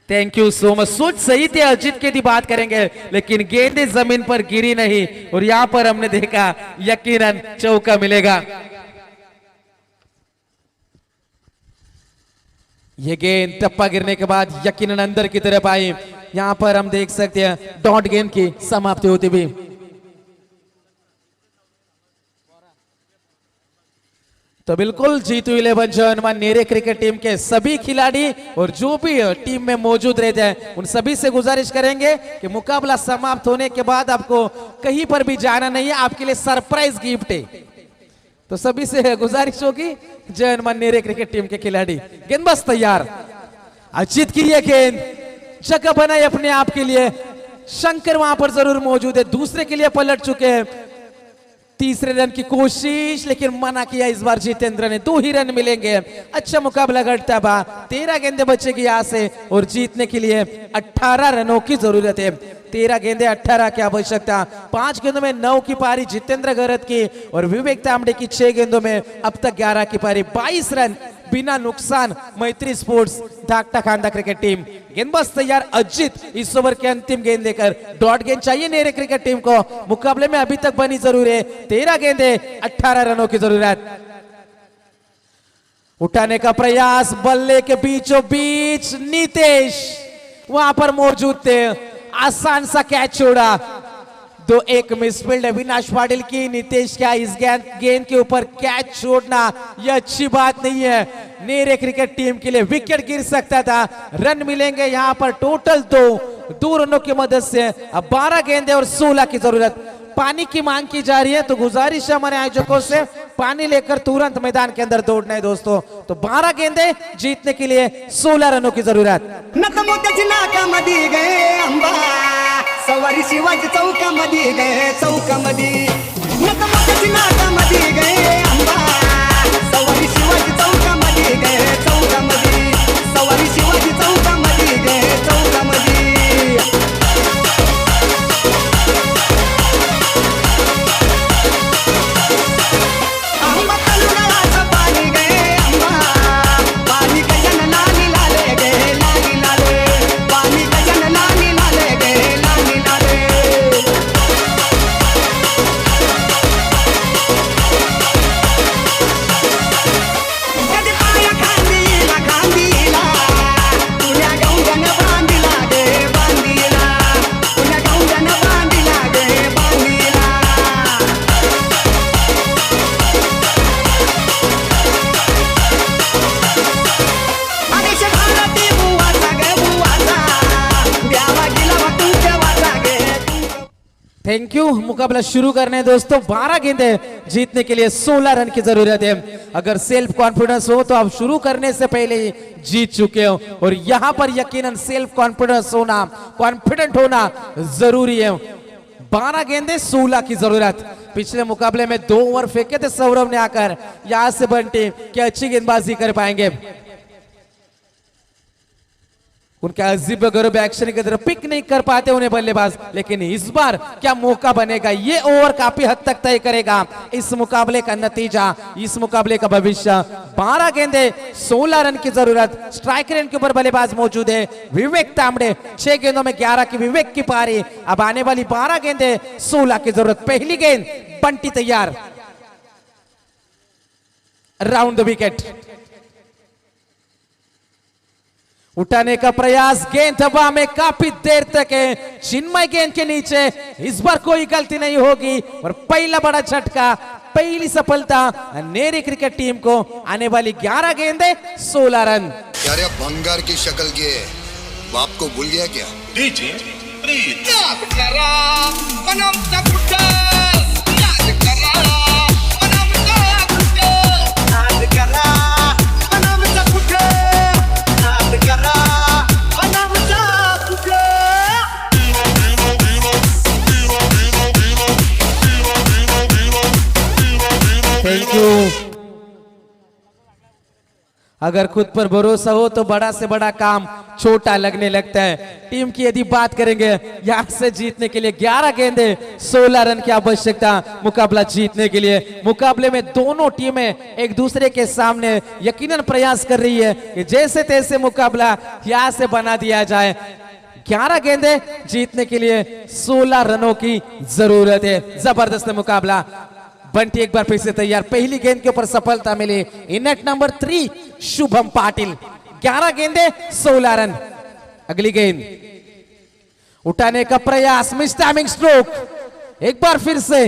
Thank you so much. सोच सही थे अजीत की बात करेंगे, लेकिन गेंदें जमीन पर गिरी नहीं और यहां पर हमने देखा यकीनन चौका मिलेगा। ये गेंद टप्पा गिरने के बाद यकीनन अंदर की तरफ आई। यहां पर हम देख सकते हैं डॉट गेंद की समाप्ति होती हुई। तो बिल्कुल जीतू 11 जो हनुमान नेरे क्रिकेट टीम के सभी खिलाड़ी और जो भी टीम में मौजूद रहते हैं उन सभी से गुजारिश करेंगे कि मुकाबला समाप्त होने के बाद आपको कहीं पर भी जाना नहीं है, आपके लिए सरप्राइज गिफ्ट है। तो सभी से गुजारिश होगी, जय हनुमान नेरे क्रिकेट टीम के खिलाड़ी। गेंदबाज तैयार। अजीत की ये गेंद जगह बनाई अपने आप के लिए। शंकर वहां पर जरूर मौजूद है, दूसरे के लिए पलट चुके हैं। तीसरे रन की कोशिश, लेकिन मना किया इस बार जितेंद्र ने। 2 ही रन मिलेंगे। अच्छा मुकाबला घटता बा। 13 गेंदें बचेगी यहां से और जीतने के लिए 18 रनों की जरूरत है। 13 गेंदें 18 की आवश्यकता। 5 गेंदों में 9 की पारी जितेंद्र गरत की और विवेक तांबड़े की 6 गेंदों में अब तक 11 की पारी। 22 रन बिना नुकसान। मैत्री स्पोर्ट्स धाकटा खांदा क्रिकेट टीम। गेंदबाज तैयार। अजीत इस ओवर के अंतिम गेंद लेकर। डॉट गेंद चाहिए नेरे क्रिकेट टीम को, मुकाबले में अभी तक बनी जरूर है। 13 गेंदें 18 रनों की जरूरत। उठाने का प्रयास, बल्ले के बीचों बीच नितेश वहां पर मौजूद थे। आसान सा कैच छोड़ा। 2-1 मिसफील्ड अविनाश पाटिल की। नीतीश क्या इस गेंद के ऊपर कैच छोड़ना यह अच्छी बात नहीं है। नेरे क्रिकेट टीम के लिए विकेट गिर सकता था। रन मिलेंगे यहाँ पर टोटल 2 रनों की मदद से। अब 12 गेंदें और 16 की जरूरत। पानी की मांग की जा रही है तो गुजारिश है हमारे आयोजकों से पानी लेकर तुरंत मैदान के अंदर दौड़ना है दोस्तों। तो 12 गेंदें जीतने के लिए 16 रनों की जरूरत। नकमोत्याची नाकामध्ये गे अंबा सवारी शिवाजी चौकामध्ये गे चौकामध्ये नकमोत्याची नाकामध्ये गे अंबा सवारी शिवाजी चौकामध्ये गे चौकामध्ये सवारी शिवाजी चौकामध्ये गे चौकामध्ये थैंक यू। मुकाबला शुरू करने दोस्तों। 12 गेंदें जीतने के लिए 16 रन की जरूरत है। अगर सेल्फ कॉन्फिडेंस हो तो आप शुरू करने से पहले ही जीत चुके हो और यहां पर यकीनन सेल्फ कॉन्फिडेंस होना, कॉन्फिडेंट होना जरूरी है। 12 गेंदें 16 की जरूरत। पिछले मुकाबले में 2 ओवर फेंके थे सौरभ ने आकर। यहां से बंटी क्या अच्छी गेंदबाजी कर पाएंगे। उनके अजीब गरीब एक्शन की तरफ पिक नहीं कर पाते उन्हें बल्लेबाज, लेकिन इस बार क्या मौका बनेगा ये ओवर काफी हद तक तय करेगा इस मुकाबले का नतीजा, इस मुकाबले का भविष्य। 12 गेंदे 16 रन की जरूरत। स्ट्राइक रेट के ऊपर बल्लेबाज मौजूद है विवेक तांबड़े। 6 गेंदों में 11 की विवेक की पारी। अब आने वाली 12 गेंदे 16 की जरूरत। पहली गेंद बंटी तैयार। Round the wicket. उठाने का प्रयास, गेंद हवा में काफी देर तक है। चिन्मय गेंद के नीचे। इस बार कोई गलती नहीं होगी और पहला बड़ा झटका, पहली सफलता नेरी क्रिकेट टीम को। आने वाली 11 गेंदें 16 रन। यार ये भंगार की शक्ल के बाप को भूल गया क्या? डीजे प्रीत याद करा मनम सा कुटा, याद करा मनम सा कुटा, याद करा मनम सा कुटा, याद करा मनम सा कुटा। Thank you. अगर खुद पर भरोसा हो तो बड़ा से बड़ा काम छोटा लगने लगता है। टीम की यदि बात करेंगे, यहां से जीतने के लिए 11 गेंदे 16 रन की आवश्यकता मुकाबला जीतने के लिए। मुकाबले में दोनों टीमें एक दूसरे के सामने यकीनन प्रयास कर रही है कि जैसे तैसे मुकाबला यहां से बना दिया जाए। 11 गेंदे जीतने के लिए 16 रनों की जरूरत है। जबरदस्त मुकाबला। बंटी एक बार फिर से तैयार। पहली गेंद के ऊपर सफलता मिली। इनेट नंबर 3 शुभम पाटिल। 11 गेंदे 16 रन। अगली गेंद उठाने का प्रयास, मिस टाइमिंग स्ट्रोक। एक बार फिर से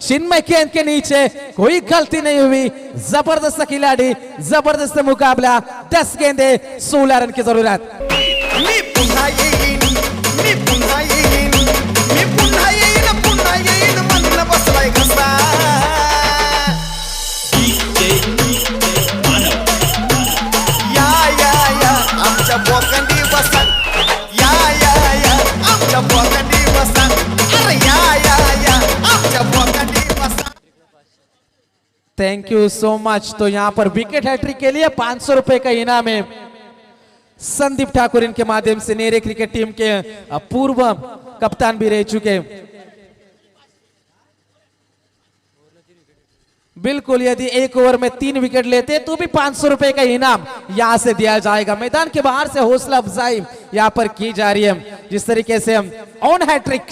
चिन्मय गेंद के नीचे, कोई गलती नहीं हुई। जबरदस्त खिलाड़ी, जबरदस्त मुकाबला। 10 गेंदे 16 रन की जरूरत। मी पुन्हा येईन, मी पुन्हा येईन, मी पुन्हा येईन, पुन्हा येईन, मन बसलाय घसा। या आमच्या बोकंडी बसा, या आमच्या बोकंडी बसा, अरे या आमच्या बोकंडी बसा। Thank you so much. तो यहां पर विकेट हैट्रिक के लिए 500 रुपए का इनाम है। संदीप ठाकुर इनके माध्यम से नेरे क्रिकेट टीम के पूर्व कप्तान भी रह चुके। बिल्कुल, यदि एक ओवर में 3 विकेट लेते तो भी 500 रुपए का इनाम यहां से दिया जाएगा। मैदान के बाहर से हौसला अफजाई यहां पर की जा रही है। जिस तरीके से हम ऑन हैट्रिक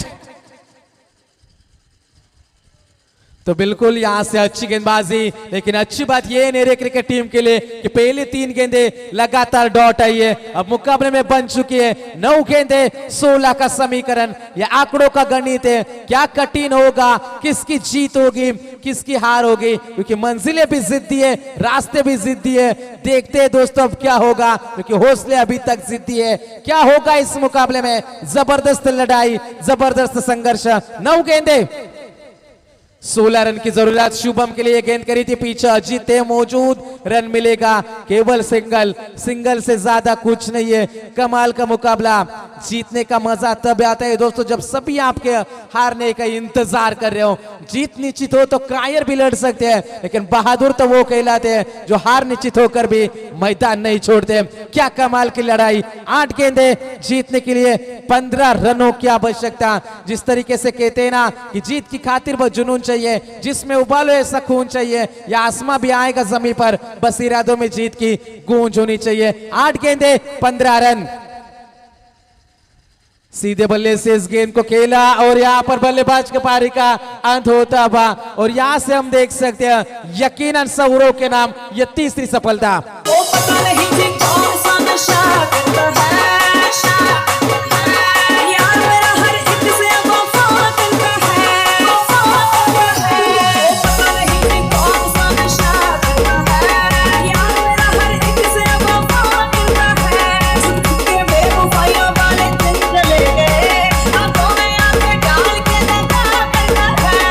तो बिल्कुल यहां से अच्छी गेंदबाजी, लेकिन अच्छी बात यह है नेरे क्रिकेट टीम के लिए कि पहले 3 गेंदें लगातार डॉट आई है। अब मुकाबले में बन चुकी है 9 गेंदें 16 का समीकरण। यह आंकड़ों का गणित है, क्या कठिन होगा, किसकी जीत होगी, किसकी हार होगी, क्योंकि मंजिलें भी जिद्दी है, रास्ते भी जिद्दी है। देखते हैं दोस्तों अब क्या होगा, क्योंकि हौसले अभी तक जिद्दी है। क्या होगा इस मुकाबले में, जबरदस्त लड़ाई, जबरदस्त संघर्ष। 9 गेंदें 16 रन की जरूरत। शुभम के लिए गेंद करी थी पीछे, अजीत है मौजूद, रन मिलेगा केवल सिंगल से ज्यादा कुछ नहीं है। कमाल का मुकाबला, जीतने का मजा तब आता है दोस्तों जब सभी आपके हारने का इंतजार कर रहे हो। जीत निश्चित हो तो कायर भी लड़ सकते हैं, लेकिन बहादुर तो वो कहलाते हैं जो हार निश्चित होकर भी मैदान नहीं छोड़ते। क्या कमाल की लड़ाई, 8 गेंदें जीतने के लिए 15 रनों की आवश्यकता। जिस तरीके से कहते हैं ना कि जीत की खातिर वो जुनून चाहिए, जिसमें उबालो ऐसा खून चाहिए, या आसमां भी आएगा जमीन पर, बस इरादों में जीत की गूंज होनी चाहिए। 8 गेंदें 15 रन। सीधे बल्ले से इस गेंद को खेला और यहाँ पर बल्लेबाज के पारी का अंत होता हुआ, और यहाँ से हम देख सकते हैं यकीनन सौरव के नाम ये तीसरी सफलता। ओ पता नहीं जी कौन सा नशा करता है, यार मेरा हर एक से वफा करता है, ओ पता नहीं जी कौन सा नशा करता है, यार मेरा हर एक से वफा करता है। जिंदगी के बेवफाइयों वाले दिन चले गए, आंखों में आंखें डाल के दगा करता है।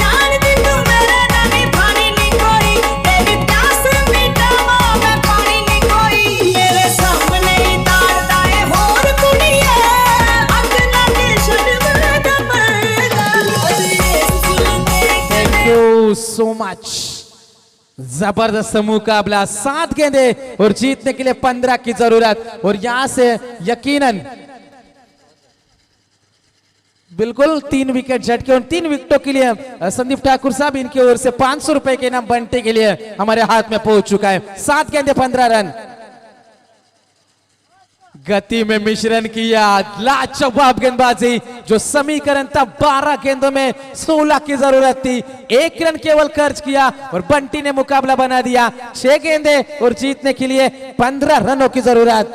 जानती तू मेरे नानी भानी नहीं कोई, तेरी प्यास मिटावा मैं पानी नहीं कोई। मेरे सामने तारदा है होर कुड़िए, अंगना के शर्म दा पर्दा थैंक यू सो मच। जबरदस्त मुकाबला, 7 गेंदें और जीतने के लिए 15 की जरूरत, और यहां से यकीनन बिल्कुल 3 विकेट झटके। और 3 विकेटों के लिए संदीप ठाकुर साहब इनकी ओर से 500 रुपए के इनाम बंटे के लिए हमारे हाथ में पहुंच चुका है। 7 गेंदें 15 रन। गति में मिश्रण किया, लाजवाब गेंदबाजी। जो समीकरण था 12 गेंदों में 16 की जरूरत थी, 1 रन केवल खर्च किया और बंटी ने मुकाबला बना दिया। 6 गेंदें और जीतने के लिए 15 रनों की जरूरत।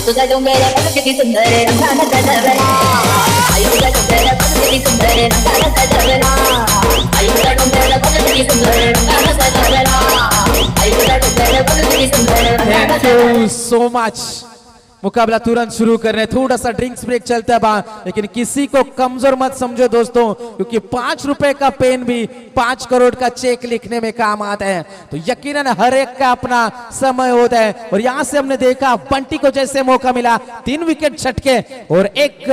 तुझा डोंगरे बघ किती सुंदर रंगाला सजवला, आई तुझा डोंगरे बघ किती सुंदर रंगाला सजवला, आई तुझा डोंगरे बघ किती सुंदर रंगाला सजवला, आई तुझा डोंगरे बघ किती सुंदर रंगाला थैंक यू सो मच। मुकाबला तुरंत शुरू कर रहे हैं, थोड़ा सा ड्रिंक्स ब्रेक चलता है, लेकिन किसी को कमजोर मत समझो दोस्तों, क्योंकि 5 रुपए का पेन भी 5 करोड़ का चेक लिखने में काम आता है। तो यकीनन हर एक का अपना समय होता है, और यहां से हमने देखा बंटी को जैसे मौका मिला, 3 विकेट झटके और 1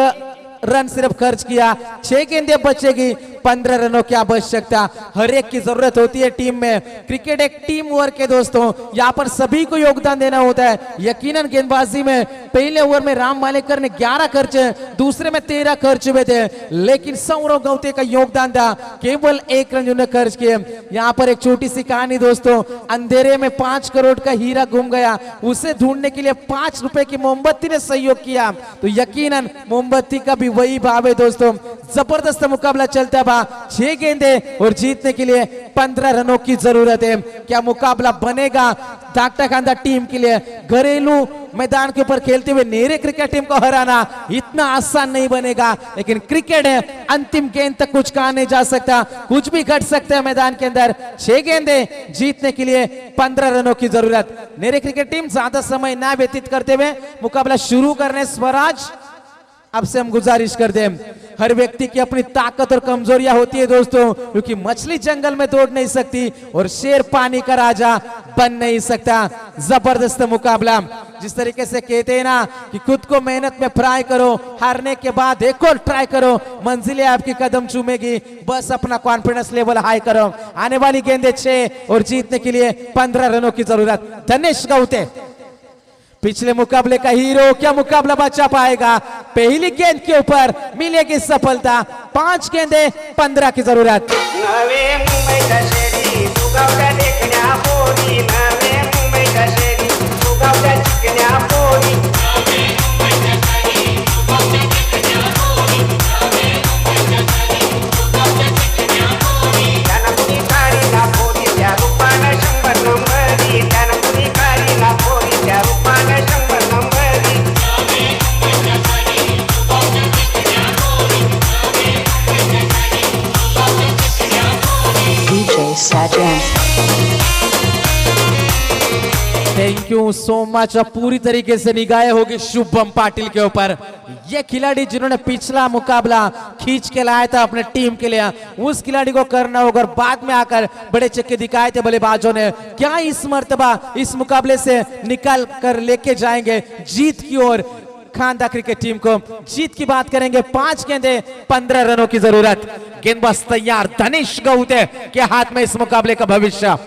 रन सिर्फ खर्च किया। 6 गेंदें बचेगी, 15 रनों की आवश्यकता। हर एक की जरूरत होती है टीम में। क्रिकेट एक टीम वर्क है दोस्तों, यहाँ पर सभी को योगदान देना होता है। यकीनन गेंदबाजी में पहले ओवर में राम मालेकर ने 11 खर्चे, दूसरे में 13 खर्च हुए थे, लेकिन सौरव गौते का योगदान था, केवल 1 रन उन्होंने खर्च किए। यहाँ पर एक छोटी सी कहानी दोस्तों, अंधेरे में 5 करोड़ का हीरा घूम गया, उसे ढूंढने के लिए 5 रुपए की मोमबत्ती ने सहयोग किया। तो यकीनन मोमबत्ती का भी वही भाव है दोस्तों। जबरदस्त मुकाबला चलता है, 6 गेंदें और जीतने के लिए 15 रनों की जरूरत है। क्या मुकाबला बनेगा डाक्टर खांदा टीम के लिए? घरेलू मैदान के ऊपर खेलते हुए नेरे क्रिकेट टीम को हराना इतना आसान नहीं बनेगा, लेकिन क्रिकेट है, अंतिम गेंद तक कुछ कहा नहीं जा सकता, कुछ भी घट सकता है मैदान के अंदर। 6 गेंदें जीतने के लिए 15 रनों की जरूरत। नेरे क्रिकेट टीम ज्यादा समय ना व्यतीत करते हुए मुकाबला शुरू करने स्वराज अब से हम गुजारिश करते हैं, हर व्यक्ति की अपनी ताकत और कमजोरियां होती है दोस्तों, क्योंकि मछली जंगल में दौड़ नहीं सकती और शेर पानी का राजा बन नहीं सकता। जबरदस्त मुकाबला, जिस तरीके से कहते हैं ना कि खुद को मेहनत में फ्राई करो, हारने के बाद एक और ट्राई करो, मंजिलें आपकी कदम चूमेगी, बस अपना कॉन्फिडेंस लेवल हाई करो। आने वाली गेंदें 6 और जीतने के लिए 15 रनों की जरूरत। धनेश गौते पिछले मुकाबले का हीरो क्या मुकाबला बचा पाएगा? पहली गेंद के ऊपर मिलेगी सफलता। 5 गेंदे 15 की जरूरत। नवे मुंबईच्या शेरी सुगावच्या देखण्या पोरी, नवे मुंबईच्या शेरी सुगावच्या चिकण्या पोरी, त्यानं कुणी काढीला पोरी त्या रूपानं 100 नंबरी, त्यानं कुणी काढीला पोरी त्या रूपानं 100 नंबरी. DJ Sajan. Thank you so much. अब पूरी तरीके से निगाहें होगी शुभम पाटिल के ऊपर। ये खिलाड़ी जिन्होंने पिछला मुकाबला खींच के लाया था अपने टीम के लिए, उस खिलाड़ी को करना होगा। और बाद में आकर बड़े चक्के दिखाए थे बल्लेबाजों ने। क्या इस मर्तबा इस मुकाबले से निकाल कर लेके जाएंगे जीत की ओर खानदा क्रिकेट टीम को? जीत की बात करेंगे। 5 गेंदे 15 रनों की जरूरत। गेंदबाज तैयार, धनेश गौते के हाथ में इस मुकाबले का भविष्य।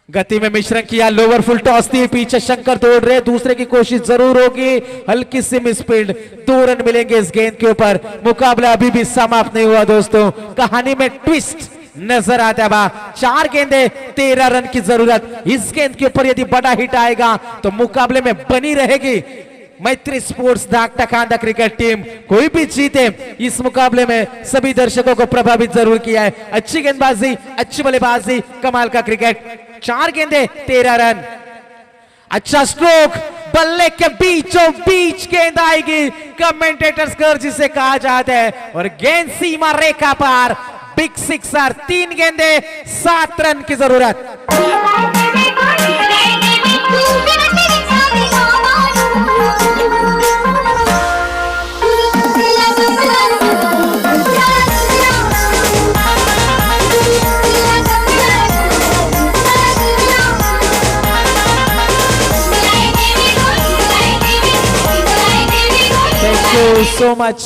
गति में मिश्रण किया, लोअर फुल टॉस दी, पीछे शंकर दौड़ रहे, दूसरे की कोशिश जरूर होगी। हल्की सी मिसफील्ड, 2 रन मिलेंगे इस गेंद के ऊपर। मुकाबला अभी भी समाप्त नहीं हुआ दोस्तों, कहानी में ट्विस्ट नजर आता है। 4 गेंदे 13 रन की जरूरत। इस गेंद के ऊपर यदि बड़ा हिट आएगा तो मुकाबले में बनी रहेगी मैत्री स्पोर्ट्स ढाका खानदा क्रिकेट टीम। कोई भी जीते इस मुकाबले में सभी दर्शकों को प्रभावित जरूर किया है। अच्छी गेंदबाजी, अच्छी बल्लेबाजी, कमाल का क्रिकेट। 4 गेंदे 13 रन। अच्छा स्ट्रोक, बल्ले के बीचों बीच गेंद आएगी, कमेंटेटर्स कर जिसे कहा जाता है, और गेंद सीमा रेखा पार। Big sixer. 3 गेंदे 7 रन की जरूरत। Thank you so much.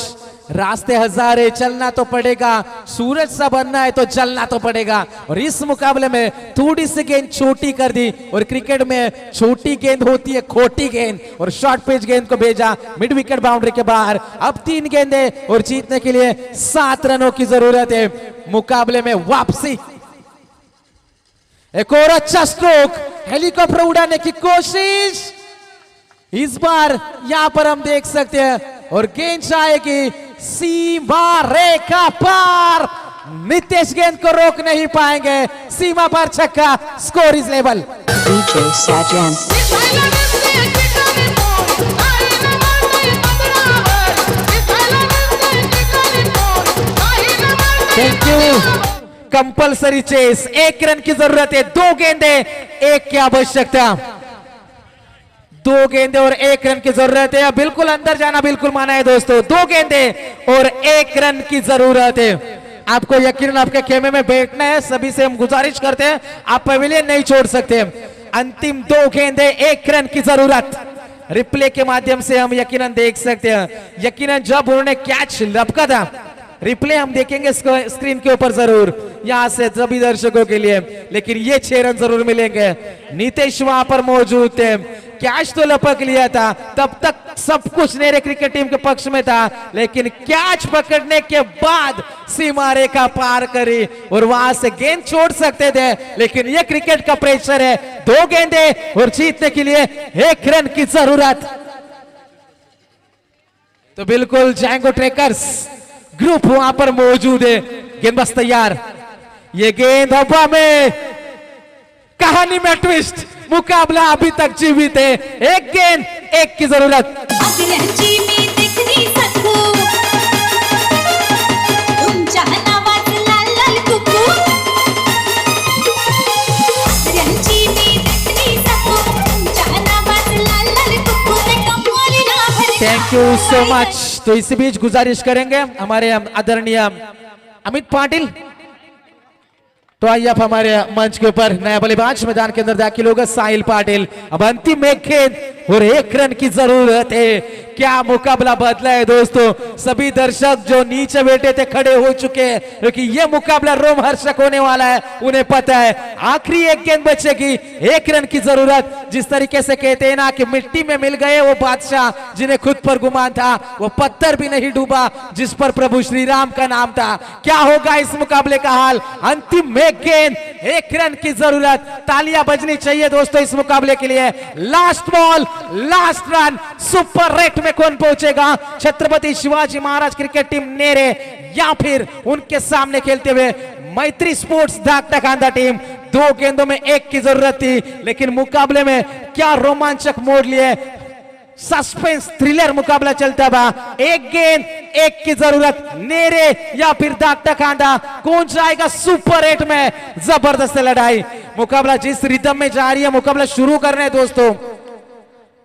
रास्ते हजार है, चलना तो पड़ेगा। सूरज सा बनना है तो चलना तो पड़ेगा। और इस मुकाबले में थोड़ी सी गेंद छोटी कर दी, और क्रिकेट में छोटी गेंद होती है खोटी गेंद, और शॉर्ट पिच गेंद को भेजा मिड विकेट बाउंड्री के बाहर। अब 3 गेंदे और जीतने के लिए 7 रनों की जरूरत है। मुकाबले में वापसी। एक और अच्छा स्ट्रोक, हेलीकॉप्टर उड़ाने की कोशिश। इस बार यहां पर हम देख सकते हैं, और गेंद आएगी सीमा रेखा पार। नितेश गेंद को रोक नहीं पाएंगे, सीमा पर छक्का। Score is level. DJ Sajan. Thank you. Compulsory chase, 1 run की जरूरत है। 2 गेंदे 1 की आवश्यकता। 2 गेंदे और 1 रन की जरूरत है। बिल्कुल अंदर जाना बिल्कुल माना है दोस्तों। 2 गेंदे और 1 रन की जरूरत है। आपको यकीनन आपके खेमे में बैठना है। सभी से हम गुजारिश करते हैं, आप पवेलियन नहीं छोड़ सकते। अंतिम 2 गेंदे 1 रन की जरूरत। रिप्ले के माध्यम से हम यकीनन देख सकते हैं। यकीनन जब उन्होंने कैच लपका था, रिप्ले हम देखेंगे स्क्रीन के ऊपर जरूर यहां से सभी दर्शकों के लिए, लेकिन ये 6 रन जरूर मिलेंगे। नीतीश वहां पर मौजूद थे, कैच तो लपक लिया था, तब तक सब कुछ नेरे क्रिकेट टीम के पक्ष में था, लेकिन कैच पकड़ने के बाद सीमा रेखा पार करी और वहां से गेंद छोड़ सकते थे, लेकिन ये क्रिकेट का प्रेशर है। 2 गेंदे और जीतने के लिए 1 रन की जरूरत। तो बिल्कुल जैंगो ट्रेकर्स ग्रुप वहां पर मौजूद है। गेंदबाज तैयार, ये गेंद हवा में, कहानी में ट्विस्ट। मुकाबला अभी तक जीवित है। 1 गेंद 1 की जरूरत। अग्रंची मी देखनी सकू, तुमच्या नावाचं लाल लाल कुकू। अग्रंची मी देखनी सकू, तुमच्या नावाचं लाल लाल कुकू। ते कमोली ना भर। Thank you so much. तो इसी बीच गुजारिश करेंगे हमारे आदरणीय अमित पाटिल, तो आइए अब हमारे मंच के ऊपर नया बल्लेबाज मैदान के अंदर दाखिल होगा साहिल पाटिल। अब अंतिम एक गेंद और 1 रन की जरूरत है। क्या मुकाबला बदला है दोस्तों, सभी दर्शक जो नीचे बैठे थे खड़े हो चुके हैं क्योंकि ये मुकाबला रोमहर्षक होने वाला है। उन्हें पता है आखिरी एक गेंद बचेगी, 1 रन की जरूरत। जिस तरीके से कहते हैं ना कि मिट्टी में मिल गए वो बादशाह जिन्हें खुद पर गुमान था, वो पत्थर भी नहीं डूबा जिस पर प्रभु श्री राम का नाम था। क्या होगा इस मुकाबले का हाल? अंतिम एक गेंद, 1 रन की जरूरत। तालियां बजनी चाहिए दोस्तों इस मुकाबले के लिए। Last ball, last run, super rate में कौन पहुंचेगा? छत्रपति शिवाजी महाराज क्रिकेट टीम नेरे या फिर उनके सामने खेलते हुए मैत्री स्पोर्ट्स धाकटा खांदा टीम। 2 गेंदों में 1 की जरूरत थी, लेकिन मुकाबले में क्या रोमांचक मोड़ लिए। सस्पेंस थ्रिलर मुकाबला चलता बा। 1 गेंद 1 की जरूरत, नेरे या फिर दागटा खांदा, कौन जाएगा सुपर 8 में? जबरदस्त लड़ाई। मुकाबला जिस रिदम में जा रही है, मुकाबला शुरू कर रहे हैं दोस्तों,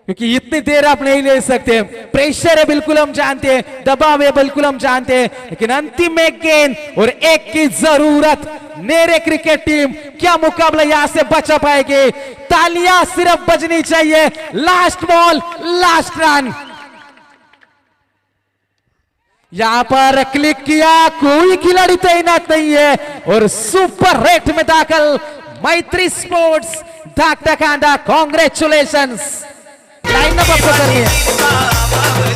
क्योंकि इतनी देर आप नहीं ले सकते। प्रेशर है बिल्कुल हम जानते हैं, दबाव है बिल्कुल हम जानते हैं, लेकिन अंतिम 1 गेंद और 1 की जरूरत। नेरे क्रिकेट टीम क्या मुकाबला यहां से बचा पाएगी? तालियां सिर्फ बजनी चाहिए। Last ball, last run. यहां पर क्लिक किया, कोई खिलाड़ी तैनात नहीं है और सुपर रेट में दाखिल मैत्री स्पोर्ट्स धाकटा खांदा। कांग्रेचुलेशंस। लाइन अप आपको करिए।